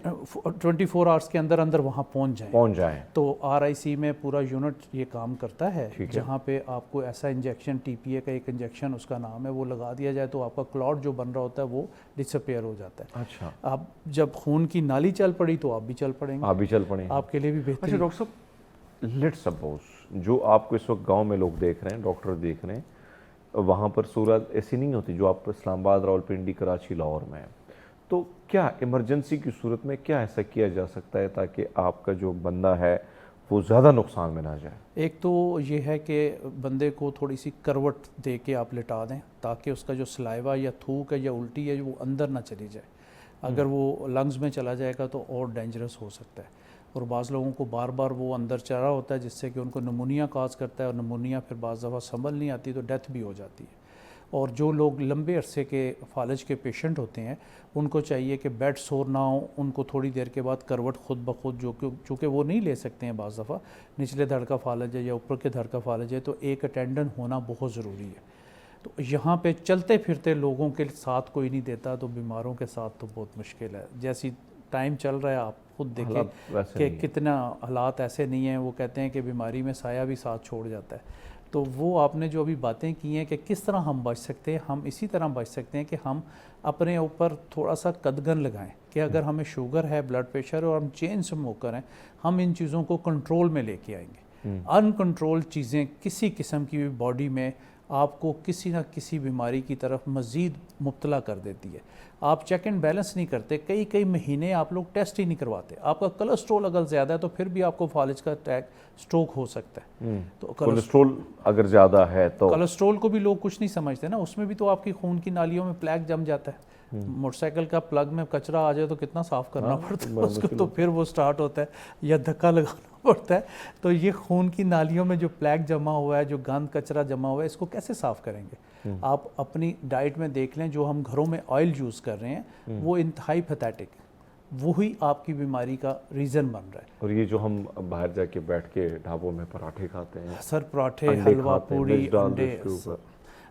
24 آورس کے اندر اندر وہاں پہنچ جائیں. تو RIC میں پورا یونٹ یہ کام کرتا ہے جہاں پہ آپ کو ایسا انجیکشن TPA کا ایک انجیکشن اس کا نام ہے وہ لگا دیا جائے تو آپ کا کلاٹ جو بن رہا ہوتا ہے وہ ڈسپیئر ہو جاتا ہے. اچھا اب جب خون کی نالی چل پڑی تو آپ بھی چل پڑیں گے, آپ بھی چل پڑیں. آپ کے لیے بھی بہتر. اچھا ڈاکٹر صاحب لیٹ سپوز جو آپ کو اس وقت گاؤں میں لوگ دیکھ رہے ہیں, ڈاکٹر دیکھ رہے ہیں, وہاں پر صورت ایسی نہیں ہوتی جو آپ اسلام آباد, راولپنڈی, کراچی, لاہور میں ہے, تو کیا ایمرجنسی کی صورت میں کیا ایسا کیا جا سکتا ہے تاکہ آپ کا جو بندہ ہے وہ زیادہ نقصان میں نہ جائے؟ ایک تو یہ ہے کہ بندے کو تھوڑی سی کروٹ دے کے آپ لٹا دیں تاکہ اس کا جو سلائیوا یا تھوک ہے یا الٹی ہے وہ اندر نہ چلی جائے. اگر وہ لنگز میں چلا جائے گا تو اور ڈینجرس ہو سکتا ہے. اور بعض لوگوں کو بار بار وہ اندر چلا ہوتا ہے جس سے کہ ان کو نمونیا کاز کرتا ہے اور نمونیا پھر بعض دفعہ سنبھل نہیں آتی تو ڈیتھ بھی ہو جاتی ہے. اور جو لوگ لمبے عرصے کے فالج کے پیشنٹ ہوتے ہیں ان کو چاہیے کہ بیڈ سور نہ ہو, ان کو تھوڑی دیر کے بعد کروٹ خود بخود چونکہ وہ نہیں لے سکتے ہیں بعض دفعہ, نچلے دھڑ کا فالج ہے یا اوپر کے دھڑ کا فالج ہے تو ایک اٹینڈنٹ ہونا بہت ضروری ہے. تو یہاں پہ چلتے پھرتے لوگوں کے ساتھ کوئی نہیں دیتا تو بیماروں کے ساتھ تو بہت مشکل ہے. جیسی ٹائم چل رہا ہے آپ خود دیکھیں کہ کتنا حالات ایسے نہیں ہیں. وہ کہتے ہیں کہ بیماری میں سایہ بھی ساتھ چھوڑ جاتا ہے. تو وہ آپ نے جو ابھی باتیں کی ہیں کہ کس طرح ہم بچ سکتے ہیں, ہم اسی طرح بچ سکتے ہیں کہ ہم اپنے اوپر تھوڑا سا قدغن لگائیں کہ اگر ہمیں شوگر ہے, بلڈ پریشر ہے اور ہم چین اسموکر ہیں, ہم ان چیزوں کو کنٹرول میں لے کے آئیں گے. ان کنٹرول چیزیں کسی قسم کی بھی باڈی میں آپ کو کسی نہ کسی بیماری کی طرف مزید مبتلا کر دیتی ہے. آپ چیک اینڈ بیلنس نہیں کرتے, کئی مہینے آپ لوگ ٹیسٹ ہی نہیں کرواتے. آپ کا کولیسٹرول اگر زیادہ ہے تو پھر بھی آپ کو فالج کا اٹیک, سٹروک ہو سکتا ہے. تو کولیسٹرول اگر زیادہ ہے تو کولیسٹرول کو بھی لوگ کچھ نہیں سمجھتے نا, اس میں بھی تو آپ کی خون کی نالیوں میں پلیک جم جاتا ہے. موٹر سائیکل کا پلگ میں کچرا آ جائے تو کتنا صاف کرنا پڑتا ہے اس کو, تو پھر وہ سٹارٹ ہوتا ہے یا دھکا لگانا پڑتا ہے. تو یہ خون کی نالیوں میں جو پلیک جمع ہوا ہے, جو گند کچرا جمع ہوا ہے, اس کو کیسے صاف کریں گے؟ آپ اپنی ڈائٹ میں دیکھ لیں, جو ہم گھروں میں آئل یوز کر رہے ہیں وہ انتہائی پیتھیٹک, وہی آپ کی بیماری کا ریزن بن رہا ہے. اور یہ جو ہم باہر جا کے بیٹھ کے ڈھابوں میں پراٹھے کھاتے ہیں, سر پراٹھے, حلوہ پوری, انڈے,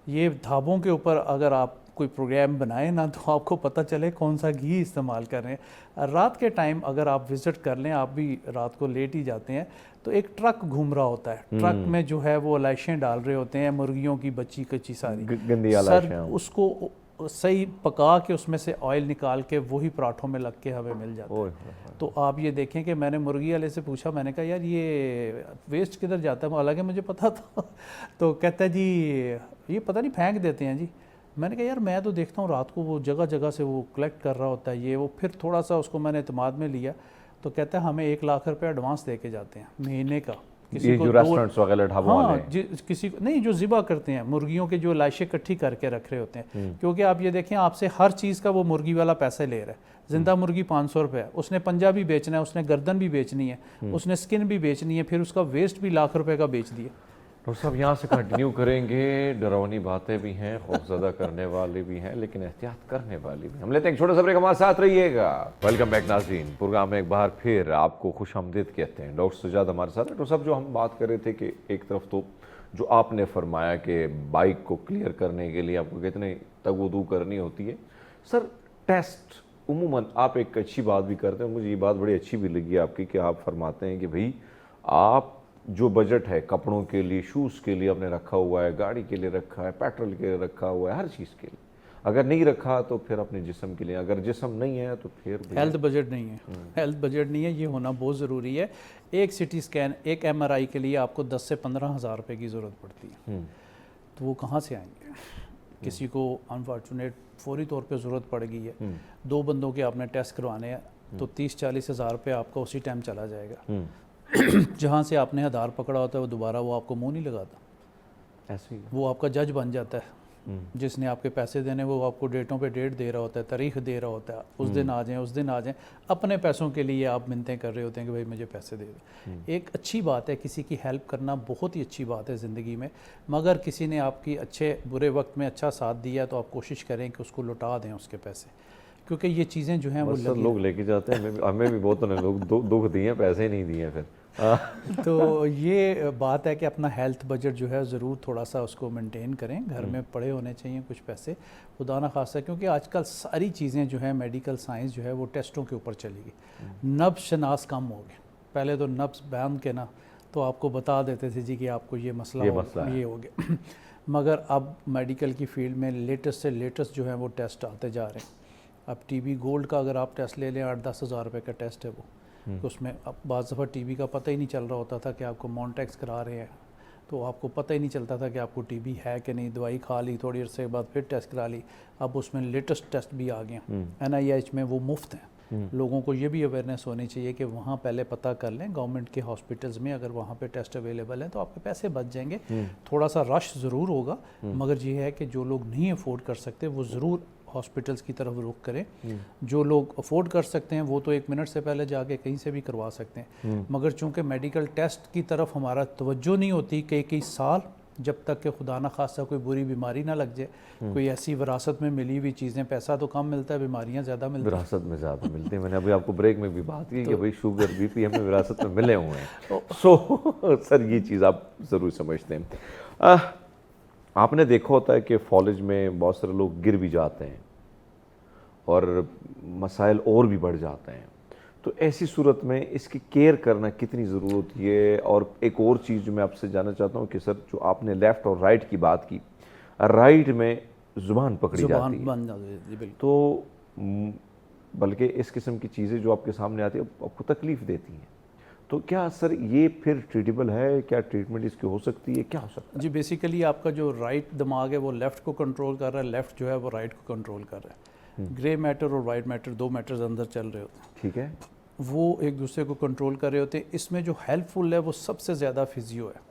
یہ ڈھابوں کے اوپر اگر آپ کوئی پروگرام بنائیں نا تو آپ کو پتہ چلے کون سا گھی استعمال کر رہے ہیں. رات کے ٹائم اگر آپ وزٹ کر لیں, آپ بھی رات کو لیٹ ہی جاتے ہیں, تو ایک ٹرک گھوم رہا ہوتا ہے. ٹرک میں جو ہے وہ علائشیں ڈال رہے ہوتے ہیں, مرغیوں کی بچی کچی ساری گندی سر, علائشیں, اس کو صحیح پکا کے اس میں سے آئل نکال کے وہی پراٹھوں میں لگ کے ہمیں مل جاتا ہے. تو آپ یہ دیکھیں کہ میں نے مرغی والے سے پوچھا, میں نے کہا یار یہ ویسٹ کدھر جاتا ہے, حالانکہ مجھے پتا تھا. تو کہتا ہے جی یہ پتہ نہیں پھینک دیتے ہیں جی. میں نے کہا یار میں تو دیکھتا ہوں رات کو وہ جگہ جگہ سے وہ کلیکٹ کر رہا ہوتا ہے یہ وہ. پھر تھوڑا سا اس کو میں نے اعتماد میں لیا تو کہتا ہے ہمیں 1 لاکھ روپے ایڈوانس دے کے جاتے ہیں مہینے کا. یہ جو ریسٹورنٹس وغیرہ ڈھابوں والے ہیں, کسی کو نہیں, جو ذبح کرتے ہیں مرغیوں کے, جو لاشیں اکٹھی کر کے رکھ رہے ہوتے ہیں. کیونکہ آپ یہ دیکھیں آپ سے ہر چیز کا وہ مرغی والا پیسے لے رہا ہے. زندہ مرغی 500 روپے, اس نے پنجہ بھی بیچنا ہے, اس نے گردن بھی بیچنی ہے, اس نے سکن بھی بیچنی ہے, پھر اس کا ویسٹ بھی 1 لاکھ روپے کا بیچ دیا. ڈاکٹر صاحب یہاں سے کنٹینیو کریں گے. ڈراؤنی باتیں بھی ہیں, خوفزدہ کرنے والی بھی ہیں, لیکن احتیاط کرنے والی بھی. ہم لیتے ہیں ایک چھوٹا سا بریک, ہمارے ساتھ رہیے گا. ویلکم بیک ناظرین, پروگرام میں ایک بار پھر آپ کو خوش آمدید کہتے ہیں. ڈاکٹر سجاد ہمارے ساتھ. ڈاکٹر صاحب جو ہم بات کر رہے تھے کہ ایک طرف تو جو آپ نے فرمایا کہ بائک کو کلیئر کرنے کے لیے آپ کو کتنے تگ و دو کرنی ہوتی ہے. سر ٹیسٹ عموماً آپ ایک اچھی بات بھی کرتے ہیں, مجھے یہ بات بڑی اچھی بھی لگی آپ کی کہ آپ فرماتے ہیں کہ بھئی آپ جو بجٹ ہے کپڑوں کے لیے, شوز کے لیے آپ نے رکھا ہوا ہے, گاڑی کے لیے رکھا ہے, پیٹرول کے لیے رکھا ہوا ہے, ہر چیز کے لیے. اگر نہیں رکھا تو پھر اپنے جسم کے لیے, اگر جسم نہیں ہے تو پھر ہیلتھ بجٹ نہیں ہے. ہیلتھ بجٹ نہیں ہے, یہ ہونا بہت ضروری ہے. ایک CT اسکین, ایک MRI کے لیے آپ کو 10 سے 15 ہزار روپے کی ضرورت پڑتی ہے. تو وہ کہاں سے آئیں گے؟ کسی کو انفارچونیٹ فوری طور پہ ضرورت پڑ گئی ہے, 2 بندوں کے آپ نے ٹیسٹ کروانے ہیں تو 30-40 ہزار روپے آپ کا اسی ٹائم چلا جائے گا. جہاں سے آپ نے آدھار پکڑا ہوتا ہے وہ دوبارہ وہ آپ کو منہ نہیں لگاتا. ایسے ہی وہ آپ کا جج بن جاتا ہے. جس نے آپ کے پیسے دینے, وہ آپ کو ڈیٹوں پہ ڈیٹ دے رہا ہوتا ہے, تاریخ دے رہا ہوتا ہے, اس دن آ جائیں, اس دن آ جائیں. اپنے پیسوں کے لیے آپ منتیں کر رہے ہوتے ہیں کہ بھائی مجھے پیسے دے دو. ایک اچھی بات ہے, کسی کی ہیلپ کرنا بہت ہی اچھی بات ہے زندگی میں, مگر کسی نے آپ کی اچھے برے وقت میں اچھا ساتھ دیا تو آپ کوشش کریں کہ اس کو لوٹا دیں اس کے پیسے, کیونکہ یہ چیزیں جو ہیں وہ لوگ لے کے جاتے ہیں. ہمیں بھی بہتوں نے لوگ دکھ دیے ہیں, پیسے ہی نہیں دیے. پھر تو یہ بات ہے کہ اپنا ہیلتھ بجٹ جو ہے ضرور تھوڑا سا اس کو مینٹین کریں، گھر میں پڑے ہونے چاہیے کچھ پیسے خدا نہ خواستہ، کیونکہ آج کل ساری چیزیں جو ہیں میڈیکل سائنس جو ہے وہ ٹیسٹوں کے اوپر چلے گی. نبض شناس کم ہو گئے، پہلے تو نبض بیان کے نا تو آپ کو بتا دیتے تھے جی کہ آپ کو یہ مسئلہ یہ ہو گیا، مگر اب میڈیکل کی فیلڈ میں لیٹسٹ سے لیٹسٹ جو ہے وہ ٹیسٹ آتے جا رہے ہیں. اب ٹی بی گولڈ کا اگر آپ ٹیسٹ لے لیں 8-10 ہزار روپے کا ٹیسٹ ہے وہ، تو اس میں اب بعض دفعہ ٹی بی کا پتہ ہی نہیں چل رہا ہوتا تھا کہ آپ کو مونٹیکس کرا رہے ہیں، تو آپ کو پتہ ہی نہیں چلتا تھا کہ آپ کو ٹی بی ہے کہ نہیں، دوائی کھا لی تھوڑی عرصے کے بعد پھر ٹیسٹ کرا لی. اب اس میں لیٹسٹ ٹیسٹ بھی آ گئے ہیں NIH میں، وہ مفت ہیں. لوگوں کو یہ بھی اویئرنیس ہونی چاہیے کہ وہاں پہلے پتہ کر لیں گورنمنٹ کے ہاسپٹلز میں، اگر وہاں پہ ٹیسٹ اویلیبل ہیں تو آپ کے پیسے بچ جائیں گے. تھوڑا سا رش ضرور ہوگا، مگر یہ ہے کہ جو لوگ نہیں افورڈ کر سکتے وہ ضرور ہاسپٹلز کی طرف رخ کریں. جو لوگ افورڈ کر سکتے ہیں وہ تو 1 منٹ سے پہلے جا کے کہیں سے بھی کروا سکتے ہیں، مگر چونکہ میڈیکل ٹیسٹ کی طرف ہمارا توجہ نہیں ہوتی کئی سال، جب تک کہ خدا نہ خواستہ کوئی بری بیماری نہ لگ جائے، کوئی ایسی وراثت میں ملی ہوئی چیزیں، پیسہ تو کم ملتا ہے، بیماریاں زیادہ ملتی ہیں. وراثت میں زیادہ ملتی ہیں. میں نے ابھی آپ کو بریک میں بھی بات کی کہ بھئی شوگر بی پی ہمیں وراثت میں ملے ہوئے ہیں. سو سر یہ چیز آپ ضرور سمجھتے ہیں. آپ نے دیکھا ہوتا ہے کہ فالج میں بہت سارے لوگ گر بھی جاتے ہیں اور مسائل اور بھی بڑھ جاتے ہیں، تو ایسی صورت میں اس کی کیئر کرنا کتنی ضرورت ہوتی ہے؟ اور ایک اور چیز جو میں آپ سے جاننا چاہتا ہوں کہ سر جو آپ نے لیفٹ اور رائٹ کی بات کی، رائٹ میں زبان پکڑی جاتی ہے تو بلکہ اس قسم کی چیزیں جو آپ کے سامنے آتی ہیں آپ کو تکلیف دیتی ہیں، تو کیا سر یہ پھر ٹریٹیبل ہے؟ کیا ٹریٹمنٹ اس کی ہو سکتی ہے؟ کیا ہو سکتا ہے؟ جی بیسیکلی آپ کا جو رائٹ دماغ ہے وہ لیفٹ کو کنٹرول کر رہا ہے، لیفٹ جو ہے وہ رائٹ کو کنٹرول کر رہا ہے. گرے میٹر اور وائٹ میٹر 2 میٹرز اندر چل رہے ہوتے ہیں، ٹھیک ہے، وہ ایک دوسرے کو کنٹرول کر رہے ہوتے ہیں. اس میں جو ہیلپ فل ہے وہ سب سے زیادہ فزیو ہے.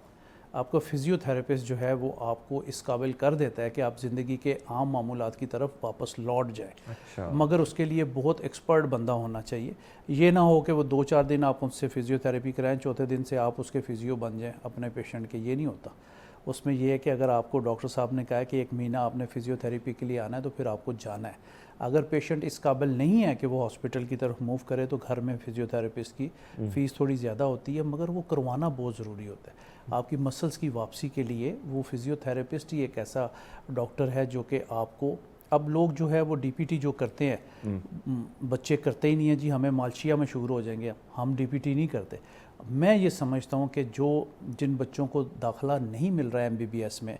آپ کا فزیو تھراپسٹ جو ہے وہ آپ کو اس قابل کر دیتا ہے کہ آپ زندگی کے عام معمولات کی طرف واپس لوٹ جائیں. اچھا، مگر اس کے لیے بہت ایکسپرٹ بندہ ہونا چاہیے. یہ نہ ہو کہ وہ 2-4 دن آپ ان سے فزیو تھراپی کرائیں، چوتھے دن سے آپ اس کے فزیو بن جائیں اپنے پیشنٹ کے. یہ نہیں ہوتا. اس میں یہ ہے کہ اگر آپ کو ڈاکٹر صاحب نے کہا ہے کہ 1 مہینہ آپ نے فزیو تھراپی کے لیے آنا ہے تو پھر آپ کو جانا ہے. اگر پیشنٹ اس قابل نہیں ہے کہ وہ ہاسپٹل کی طرف موو کرے تو گھر میں فزیو تھراپسٹ کی فیس تھوڑی زیادہ ہوتی ہے، مگر وہ کروانا بہت ضروری ہوتا ہے. آپ کی مسلس کی واپسی کے لیے وہ فزیو تھراپسٹ ہی ایک ایسا ڈاکٹر ہے جو کہ آپ کو، اب لوگ جو ہے وہ DPT جو کرتے ہیں، بچے کرتے ہی نہیں ہیں جی ہمیں مالشیا میں شروع ہو جائیں گے، ہم DPT نہیں کرتے. میں یہ سمجھتا ہوں کہ جن بچوں کو داخلہ نہیں مل رہا ہے MBBS میں،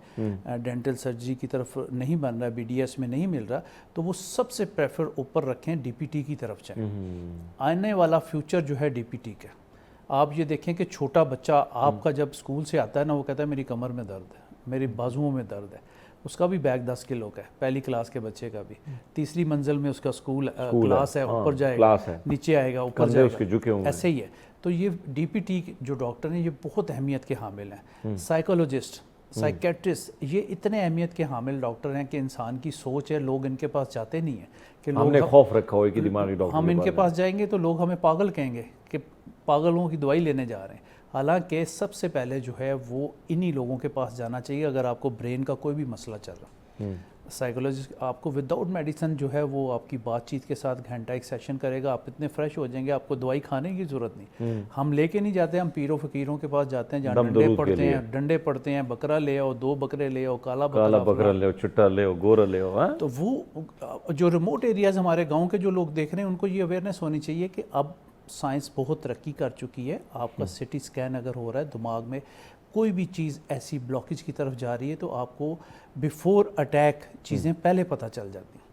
ڈینٹل سرجری کی طرف نہیں بن رہا ہے، BDS میں نہیں مل رہا، تو وہ سب سے پریفر اوپر رکھیں DPT کی طرف جائیں. آنے والا فیوچر جو ہے DPT کا. آپ یہ دیکھیں کہ چھوٹا بچہ آپ کا جب اسکول سے آتا ہے نا، وہ کہتا ہے میری کمر میں درد ہے، میری بازوؤں میں درد ہے. اس کا بھی بیگ 10 کلو کا ہے، پہلی کلاس کے بچے کا بھی. تیسری منزل میں اس کا اسکول کلاس ہے، اوپر جائے گا، نیچے آئے گا، اوپر جائے گا، ایسے ہی ہے. تو یہ DPT جو ڈاکٹر ہیں یہ بہت اہمیت کے حامل ہیں. سائیکولوجسٹ، سائیکیٹرسٹ، یہ اتنے اہمیت کے حامل ڈاکٹر ہیں کہ انسان کی سوچ ہے، لوگ ان کے پاس جاتے نہیں ہیں کہ ہم نے خوف رکھا ہوا ہے کہ دماغی ڈاکٹر ہم ان کے پاس جائیں گے تو لوگ ہمیں پاگل کہیں گے کہ پاگلوں کی دوائی لینے جا رہے ہیں. حالانکہ سب سے پہلے جو ہے وہ انہی لوگوں کے پاس جانا چاہیے اگر آپ کو برین کا کوئی بھی مسئلہ چل رہا. سائیکولوجسٹ آپ کو وداؤٹ میڈیسن جو ہے وہ آپ کی بات چیت کے ساتھ گھنٹہ ایک سیشن کرے گا، آپ اتنے فریش ہو جائیں گے آپ کو دوائی کھانے کی ضرورت نہیں. ہم لے کے نہیں جاتے، ہم پیروں فقیروں کے پاس جاتے ہیں جہاں ڈنڈے پڑتے ہیں، بکرا لے آؤ، 2 بکرے لے آؤ، کالا بکرا لے آؤ، چٹا لے آؤ، گورا لے آؤ. تو وہ جو ریموٹ ایریاز ہمارے گاؤں کے جو لوگ دیکھ رہے ہیں ان کو یہ اویئرنیس ہونی چاہیے کہ اب سائنس بہت ترقی کر چکی ہے. آپ کا CT اسکین اگر ہو رہا ہے دماغ میں کوئی بھی چیز ایسی بلاکیج کی طرف جا رہی ہے تو آپ کو بیفور اٹیک چیزیں پہلے پتہ چل جاتی ہیں.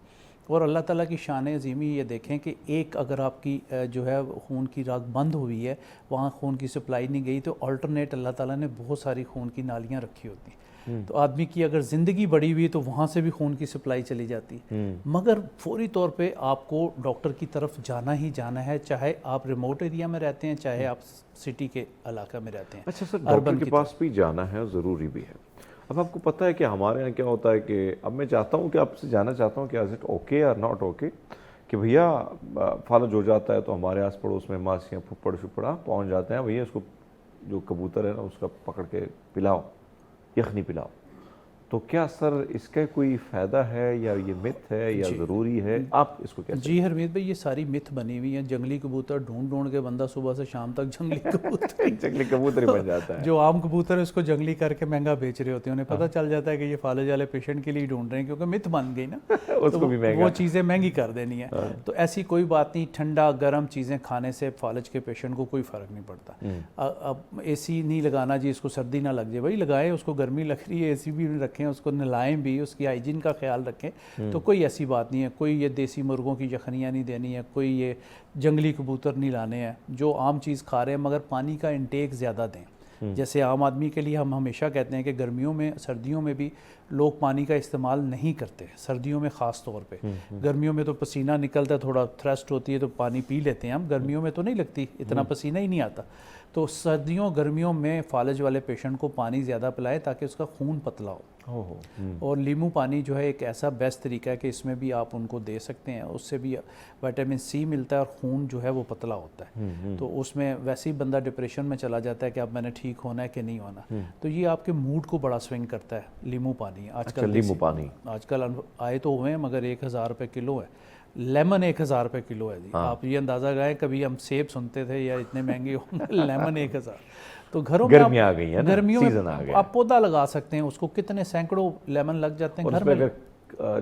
اور اللہ تعالیٰ کی شان عظیمی یہ دیکھیں کہ ایک اگر آپ کی جو ہے خون کی راگ بند ہوئی ہے، وہاں خون کی سپلائی نہیں گئی، تو آلٹرنیٹ اللہ تعالیٰ نے بہت ساری خون کی نالیاں رکھی ہوتی ہیں. تو آدمی کی اگر زندگی بڑی ہوئی تو وہاں سے بھی خون کی سپلائی چلی جاتی. مگر فوری طور پہ آپ کو ڈاکٹر کی طرف جانا ہی جانا ہے، چاہے آپ ریموٹ ایریا میں رہتے ہیں، چاہے آپ سٹی کے علاقہ میں رہتے ہیں. اچھا سر، ڈاکٹر کے پاس بھی جانا ہے، ضروری بھی ہے. اب آپ کو پتہ ہے کہ ہمارے یہاں کیا ہوتا ہے کہ اب میں چاہتا ہوں کہ آپ سے جاننا چاہتا ہوں کہ از اٹ اوکے اور ناٹ اوکے کہ بھیا فالج ہو جاتا ہے تو ہمارے آس پڑوس میں ماسیاں پھپڑ شپڑا پہنچ جاتے ہیں، بھیا اس کو جو کبوتر ہے نا اس کا پکڑ کے پلاؤ، یخنی پلاؤ. تو کیا سر اس کا کوئی فائدہ ہے یا یہ مت ہے یا ضروری ہے؟ آپ اس کو کیسے؟ جی حرمیت بھائی، یہ ساری مت بنی ہوئی ہیں. جنگلی کبوتر ڈھونڈ کے بندہ صبح سے شام تک جنگلی کبوتر جنگلی کبوتر ہی بن جاتا ہے. جو عام کبوتر ہے اس کو جنگلی کر کے مہنگا بیچ رہے ہوتے ہیں. انہیں پتہ چل جاتا ہے کہ یہ فالج والے پیشنٹ کے لیے ڈھونڈ رہے ہیں کیونکہ مت بن گئی نا. اس کو بھی مہنگا، وہ چیزیں مہنگی کر دینی ہے. تو ایسی کوئی بات نہیں. ٹھنڈا گرم چیزیں کھانے سے فالج کے پیشنٹ کو کوئی فرق نہیں پڑتا. اب اے سی نہیں لگانا جی اس کو سردی نہ لگ جائے، بھائی لگائیں، اس کو گرمی لگ رہی ہے اے سی بھی رکھیں، اس کو نلائیں بھی، اس کی ہائیجین کا خیال رکھیں. تو کوئی ایسی بات نہیں ہے. کوئی یہ دیسی مرغوں کی یخنیاں نہیں دینی ہے، کوئی یہ جنگلی کبوتر نہیں لانے ہیں. جو عام چیز کھا رہے ہیں مگر پانی کا انٹیک زیادہ دیں. جیسے عام آدمی کے لیے ہم ہمیشہ کہتے ہیں کہ گرمیوں میں سردیوں میں بھی لوگ پانی کا استعمال نہیں کرتے، سردیوں میں خاص طور پہ. گرمیوں میں تو پسینہ نکلتا ہے، تھوڑا تھرسٹ ہوتی ہے تو پانی پی لیتے ہیں ہم. گرمیوں میں تو نہیں لگتی، اتنا پسینہ ہی نہیں آتا. تو سردیوں گرمیوں میں فالج والے پیشنٹ کو پانی زیادہ پلائے تاکہ اس کا خون پتلا ہو. اور لیمو پانی جو ہے ایک ایسا بیسٹ طریقہ ہے کہ اس میں بھی آپ ان کو دے سکتے ہیں. اس سے بھی وٹامن سی ملتا ہے اور خون جو ہے وہ پتلا ہوتا ہے. تو اس میں ویسے ہی بندہ ڈپریشن میں چلا جاتا ہے کہ اب میں نے ٹھیک ہونا ہے کہ نہیں ہونا. تو یہ آپ کے موڈ کو بڑا سوئنگ کرتا ہے لیمو پانی. آج کل لیمو پانی آج کل آئے تو ہوئے ہیں مگر 1000 روپے کلو ہے. لیمن 1000 روپے کلو ہے جی. آپ یہ اندازہ لگائیں، کبھی ہم سیب سنتے تھے یا اتنے مہنگے ہوں گے، لیمن 1000. تو گھروں میں گرمیاں آ گئی ہیں نا، گرمیوں سیزن آ میں گیا. آپ پودا لگا سکتے ہیں، اس کو کتنے سینکڑوں لیمن لگ جاتے ہیں گھر میں.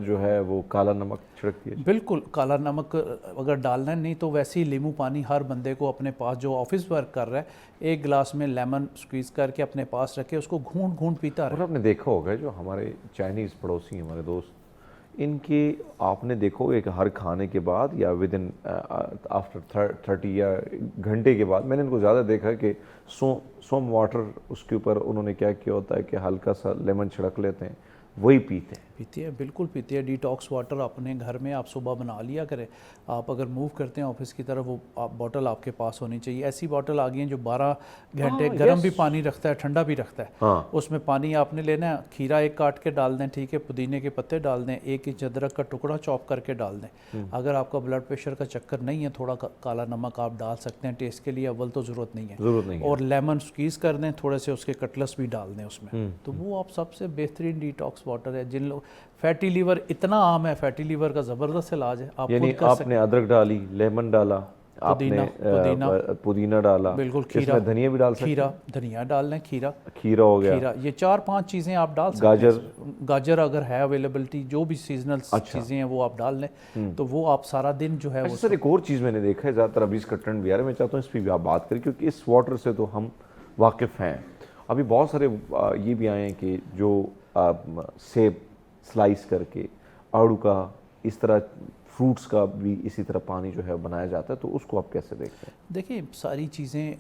جو ہے وہ کالا نمک چھڑک دیا. بالکل کالا نمک اگر ڈالنا ہے، نہیں تو ویسے ہی لیمو پانی ہر بندے کو اپنے پاس جو آفس ورک کر رہا ہے 1 گلاس میں لیمن سکویز کر کے اپنے پاس رکھے، اس کو گھونٹ گھونٹ پیتا رہے. اور آپ نے دیکھا ہوگا جو ہمارے چائنیز پڑوسی ہمارے دوست، ان کے آپ نے دیکھا ہوگا کہ ہر کھانے کے بعد یا ود ان آفٹر 30 یا گھنٹے کے بعد، میں نے ان کو زیادہ دیکھا کہ سوم واٹر اس کے اوپر انہوں نے کیا کیا ہوتا ہے کہ ہلکا سا لیمن چھڑک لیتے ہیں، وہی پیتے ہیں. پیتے ہیں، بالکل پیتے ہیں. ڈیٹاکس واٹر اپنے گھر میں آپ صبح بنا لیا کریں. آپ اگر موو کرتے ہیں آفس کی طرف، وہ بوٹل آپ کے پاس ہونی چاہیے. ایسی بوٹل آ گئی ہیں جو 12 گھنٹے گرم بھی پانی رکھتا ہے، ٹھنڈا بھی رکھتا ہے. اس میں پانی آپ نے لینا ہے، کھیرا 1 کاٹ کے ڈال دیں، ٹھیک ہے، پودینے کے پتے ڈال دیں، 1 انچ ادرک کا ٹکڑا چاپ کر کے ڈال دیں. اگر آپ کا بلڈ پریشر کا چکر نہیں ہے، تھوڑا کالا نمک آپ ڈال سکتے ہیں ٹیسٹ کے لیے، اول تو ضرورت نہیں ہے. اور لیمن سکویز کر دیں، تھوڑے سے اس کے کٹلس بھی ڈال دیں اس میں. تو وہ آپ سب سے بہترین ڈیٹاکس واٹر ہے. جن لوگ فیٹی لیور اتنا عام ہے، فیٹی لیور کا زبردست علاج ہے. آپ یعنی آپ نے ادرک ڈالی، لیمن ڈالا، آپ نے پودینہ ڈالا، بالکل، اس میں دھنیا بھی ڈال سکتے ہیں. کھیرا دھنیا ڈال لیں، کھیرا ہو گیا، کھیرا، یہ 4-5 چیزیں آپ ڈال سکتے ہیں. گاجر اگر ہے اویلیبلٹی، جو بھی سیزنل چیزیں ہیں وہ آپ ڈال لیں. تو وہ آپ سارا دن جو ہے وہ. سر ایک اور چیز میں نے دیکھا ہے، زیادہ تر ابھی اس کا ٹرینڈ بھی آ رہا ہے، میں چاہتا ہوں اس پہ بھی آپ بات کریں کیونکہ اس واٹر سے تو ہم واقف ہیں. ابھی بہت سارے یہ بھی آئے ہیں کہ جو سیب سلائس کر کے، آڑو کا، اس طرح فروٹس کا بھی اسی طرح پانی جو ہے بنایا جاتا ہے. تو اس کو آپ کیسے دیکھتے ہیں؟ دیکھیں ساری چیزیں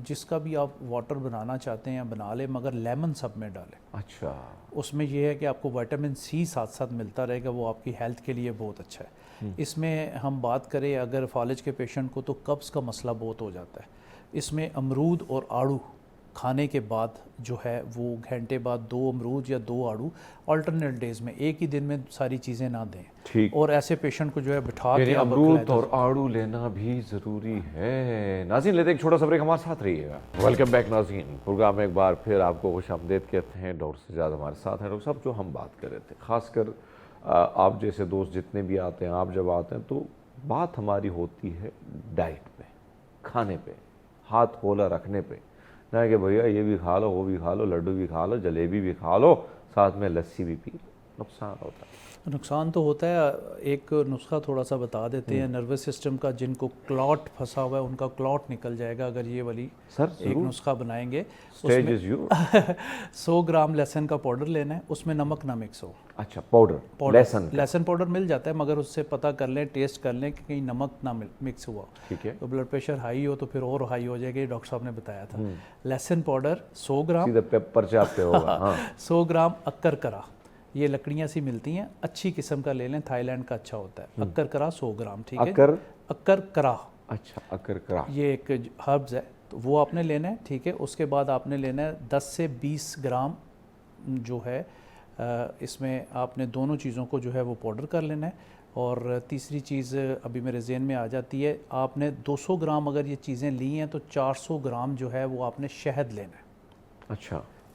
جس کا بھی آپ واٹر بنانا چاہتے ہیں بنا لیں، مگر لیمن سب میں ڈالیں. اچھا. اس میں یہ ہے کہ آپ کو وٹامن سی ساتھ ساتھ ملتا رہے گا، وہ آپ کی ہیلتھ کے لیے بہت اچھا ہے. اس میں ہم بات کریں اگر فالج کے پیشنٹ کو، تو قبض کا مسئلہ بہت ہو جاتا ہے. اس میں امرود اور آڑو کھانے کے بعد جو ہے وہ گھنٹے بعد 2 امرود یا 2 آڑو آلٹرنیٹ ڈیز میں، ایک ہی دن میں ساری چیزیں نہ دیں. ٹھیک. اور ایسے پیشنٹ کو جو ہے بٹھا کے امرود اور آڑو لینا بھی ضروری ہے. ناظرین لیتے ایک چھوٹا سا بریک، ہمارے ساتھ رہیے گا. ویلکم بیک ناظرین، پروگرام میں ایک بار پھر آپ کو خوش آمدید کہتے ہیں. ڈاکٹر سجاد ہمارے ساتھ ہیں. ڈاکٹر صاحب جو ہم بات کر رہے تھے، خاص کر آپ جیسے دوست جتنے بھی آتے ہیں، آپ جب آتے ہیں تو بات ہماری ہوتی ہے ڈائٹ پہ، کھانے پہ، ہاتھ کھولا رکھنے پہ. نہ کہ بھیا یہ بھی کھا لو، وہ بھی کھا لو، لڈو بھی کھا لو، جلیبی بھی کھا لو، ساتھ میں لسی بھی پی لو. نقصان ہوتا ہے. نقصان تو ہوتا ہے. ایک نسخہ تھوڑا سا بتا دیتے ہیں نروس سسٹم کا. جن کو کلاٹ پھنسا ہوا ہے ان کا کلاٹ نکل جائے گا اگر یہ والی ایک نسخہ بنائیں گے. 100 گرام لہسن کا پاؤڈر لینا ہے، اس میں نمک نہ مکس ہو. اچھا، پاؤڈر لہسن پاؤڈر مل جاتا ہے، مگر اس سے پتہ کر لیں، ٹیسٹ کر لیں کہ کہیں نمک نہ مکس ہوا. ٹھیک ہے. تو بلڈ پریشر ہائی ہو تو پھر اور ہائی ہو جائے گا. یہ ڈاکٹر صاحب نے بتایا تھا. لہسن پاؤڈر 100 گرام، سیدھا پیپر چاپ پہ ہوگا. 100 گرام اکر کرا، یہ لکڑیاں سی ملتی ہیں، اچھی قسم کا لے لیں، تھائی لینڈ کا اچھا ہوتا ہے. اکر کرا 100 گرام. ٹھیک ہے. اکر کرا. اچھا، اکر کرا یہ ایک ہربز ہے، تو وہ آپ نے لینا ہے. ٹھیک ہے. اس کے بعد آپ نے لینا ہے 10 سے 20 گرام جو ہے اس میں آپ نے دونوں چیزوں کو جو ہے وہ پاؤڈر کر لینا ہے. اور تیسری چیز ابھی میرے ذہن میں آ جاتی ہے، آپ نے 200 گرام اگر یہ چیزیں لی ہیں تو 400 گرام جو ہے وہ آپ نے شہد لینا ہے. اچھا.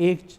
1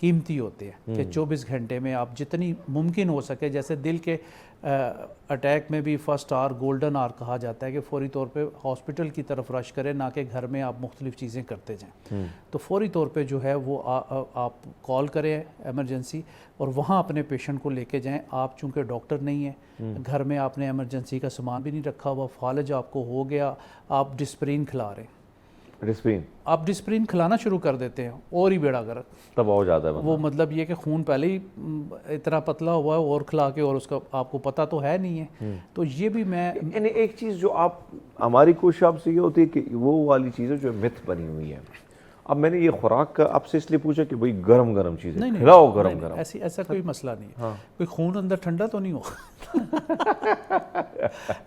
قیمتی ہوتے ہیں کہ 24 گھنٹے میں آپ جتنی ممکن ہو سکے، جیسے دل کے اٹیک میں بھی فرسٹ آور گولڈن آور کہا جاتا ہے کہ فوری طور پہ ہاسپٹل کی طرف رش کریں، نہ کہ گھر میں آپ مختلف چیزیں کرتے جائیں. تو فوری طور پہ جو ہے وہ آپ کال کریں ایمرجنسی اور وہاں اپنے پیشنٹ کو لے کے جائیں. آپ چونکہ ڈاکٹر نہیں ہیں، گھر میں آپ نے ایمرجنسی کا سامان بھی نہیں رکھا ہوا، فالج آپ کو ہو گیا، آپ ڈسپرین کھلا رہے ہیں، آپ ڈسپرین کھلانا شروع کر دیتے ہیں اور ہی بیڑا گرک تب ہو جاتا ہے وہ، مطلب یہ کہ خون پہلے ہی اتنا پتلا ہوا ہے اور کھلا کے، اور اس کا آپ کو پتہ تو ہے نہیں ہے. تو یہ بھی میں یعنی ایک چیز جو آپ ہماری کوشش آپ سے یہ ہوتی ہے کہ وہ والی چیزیں جو مت بنی ہوئی ہیں. اب میں نے یہ خوراک کا آپ سے اس لیے پوچھا کہ بھئی گرم گرم چیزیں کھلاؤ، گرم گرم. ایسا کوئی مسئلہ نہیں ہے. کوئی خون اندر ٹھنڈا تو نہیں ہوگا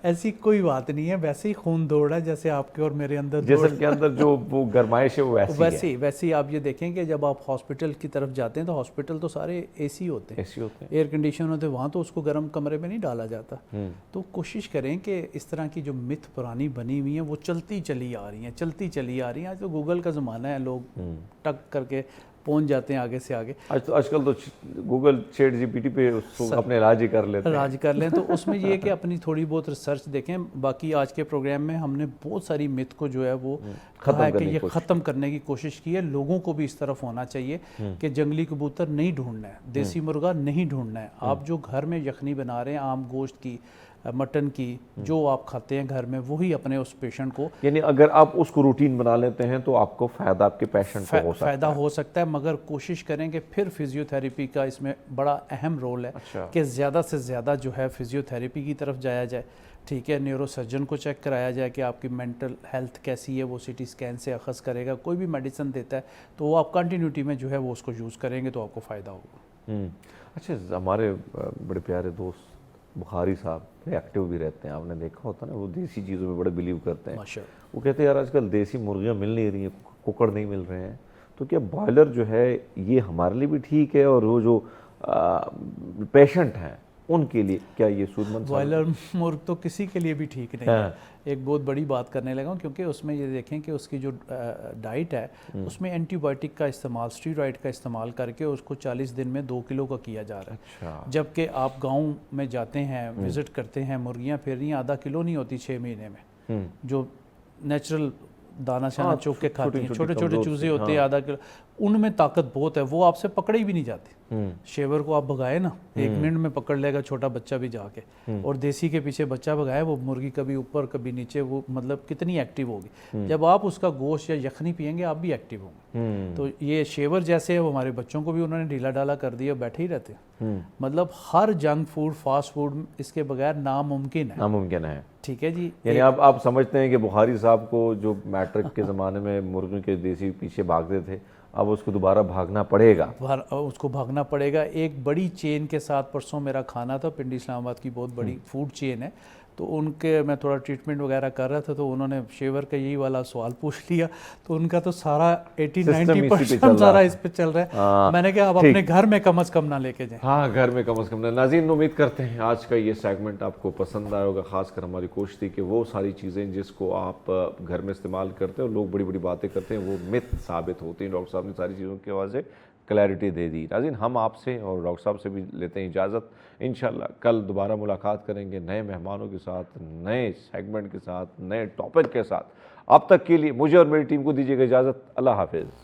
ایسی کوئی بات نہیں ہے. ویسے ہی خون دوڑ رہا ہے جیسے آپ کے اور میرے اندر جسم کے اندر جو وہ گرمائش ہے وہ ویسے ہی آپ یہ دیکھیں کہ جب آپ ہاسپٹل کی طرف جاتے ہیں تو ہاسپٹل تو سارے اے سی ہوتے ہیں، ایئر کنڈیشن ہوتے ہیں، وہاں تو اس کو گرم کمرے میں نہیں ڈالا جاتا. تو کوشش کریں کہ اس طرح کی جو مت پرانی بنی ہوئی ہیں وہ چلتی چلی آ رہی ہیں. آج تو گوگل کا زمانہ ہے، لوگ ٹک کر کے پہنچ جاتے ہیں آگے سے آگے. آج کل تو Google chat G P T پہ اپنے علاج ہی کر لیں. تو اس میں یہ ہے کہ اپنی تھوڑی بہت ریسرچ دیکھیں. باقی آج کے پروگرام میں ہم نے بہت ساری مت کو جو ہے وہ کہا ہے کہ یہ ختم کرنے کی کوشش کی ہے. لوگوں کو بھی اس طرف ہونا چاہیے کہ جنگلی کبوتر نہیں ڈھونڈنا ہے، دیسی مرغا نہیں ڈھونڈنا ہے. آپ جو گھر میں یخنی بنا رہے ہیں عام گوشت کی، مٹن کی، جو آپ کھاتے ہیں گھر میں، وہی اپنے اس پیشنٹ کو، یعنی اگر آپ اس کو روٹین بنا لیتے ہیں تو آپ کو فائدہ آپ کے پیشنٹ کو فائدہ ہو سکتا ہے. مگر کوشش کریں کہ پھر فزیو تھیراپی کا اس میں بڑا اہم رول ہے کہ زیادہ سے زیادہ جو ہے فزیو تھیراپی کی طرف جایا جائے. ٹھیک ہے، نیورو سرجن کو چیک کرایا جائے کہ آپ کی مینٹل ہیلتھ کیسی ہے، وہ سی ٹی اسکین سے اخذ کرے گا. کوئی بھی میڈیسن دیتا ہے تو وہ آپ کنٹینیوٹی میں جو ہے وہ اس کو یوز کریں گے تو آپ کو فائدہ ہوگا. اچھا، ہمارے بڑے پیارے دوست بخاری صاحب ایکٹیو بھی رہتے ہیں، آپ نے دیکھا ہوتا نا، وہ دیسی چیزوں میں بڑے بلیو کرتے ہیں. وہ کہتے ہیں یار آج کل دیسی مرغیاں مل نہیں رہی ہیں، ککڑ نہیں مل رہے ہیں، تو کیا بائلر جو ہے یہ ہمارے لیے بھی ٹھیک ہے، اور وہ جو پیشنٹ ہیں ان کے لیے کیا یہ سود مند؟ بائلر مرغ تو کسی کے لیے بھی ٹھیک نہیں ہے. ایک بہت بڑی بات کرنے لگا ہوں، کیونکہ اس میں یہ دیکھیں کہ اس کی جو ڈائٹ ہے اس میں اینٹی بائیوٹک کا استعمال، اسٹیرائڈ کا استعمال کر کے اس کو 40 دن میں 2 کلو کا کیا جا رہا ہے. جبکہ آپ گاؤں میں جاتے ہیں، وزٹ کرتے ہیں، مرغیاں پھر رہی ہیں، آدھا کلو نہیں ہوتی 6 مہینے میں، جو نیچرل دانا شانہ چوک کے کھاتی ہیں، چھوٹے چھوٹے چوزے ہوتے ہیں، آدھا کلو. ان میں طاقت بہت ہے، وہ آپ سے پکڑی بھی نہیں جاتی. شیور کو آپ بھگائے نا 1 منٹ میں پکڑ لے گا چھوٹا بچہ بھی جا کے. اور دیسی کے پیچھے بچہ بھگائے، وہ مرغی کبھی اوپر کبھی نیچے، وہ مطلب کتنی ایکٹیو ہوگی. جب آپ اس کا گوشت یا یخنی پئیں گے آپ بھی ایکٹیو ہوں گے. تو یہ شیور جیسے ہے، وہ ہمارے بچوں کو بھی انہوں نے ڈھیلا ڈالا کر دیا، بیٹھے ہی رہتے ہیں. مطلب ہر جنک فوڈ، فاسٹ فوڈ اس کے بغیر ناممکن ہے. ٹھیک ہے جی. یعنی آپ سمجھتے ہیں کہ بخاری صاحب کو جو میٹرک کے زمانے میں مرغی کے دیسی پیچھے بھاگتے تھے، اب اس کو دوبارہ بھاگنا پڑے گا؟ اس کو بھاگنا پڑے گا. ایک بڑی چین کے ساتھ پرسوں میرا کھانا تھا، پنڈی اسلام آباد کی بہت بڑی فوڈ چین ہے، تو ان کے میں تھوڑا ٹریٹمنٹ وغیرہ کر رہا تھا، تو انہوں نے شیور کا یہی والا سوال پوچھ لیا، تو ان کا تو سارا 80-90% سارا اس پہ چل رہا ہے. میں نے کہا آپ اپنے گھر میں کم از کم نہ لے کے جائیں. ہاں، گھر میں کم از کم. ناظرین، امید کرتے ہیں آج کا یہ سیگمنٹ آپ کو پسند آیا ہوگا. خاص کر ہماری کوشش تھی کہ وہ ساری چیزیں جس کو آپ گھر میں استعمال کرتے ہیں اور لوگ بڑی بڑی باتیں کرتے ہیں وہ مت ثابت ہوتی ہیں. ڈاکٹر صاحب نے ساری چیزوں کی آواز سے کلیئرٹی دے دی. ناظرین، ہم آپ سے اور ڈاکٹر صاحب سے بھی لیتے ہیں اجازت. انشاءاللہ کل دوبارہ ملاقات کریں گے نئے مہمانوں کے ساتھ، نئے سیگمنٹ کے ساتھ، نئے ٹاپک کے ساتھ. اب تک کے لیے مجھے اور میری ٹیم کو دیجیے گا اجازت. اللہ حافظ.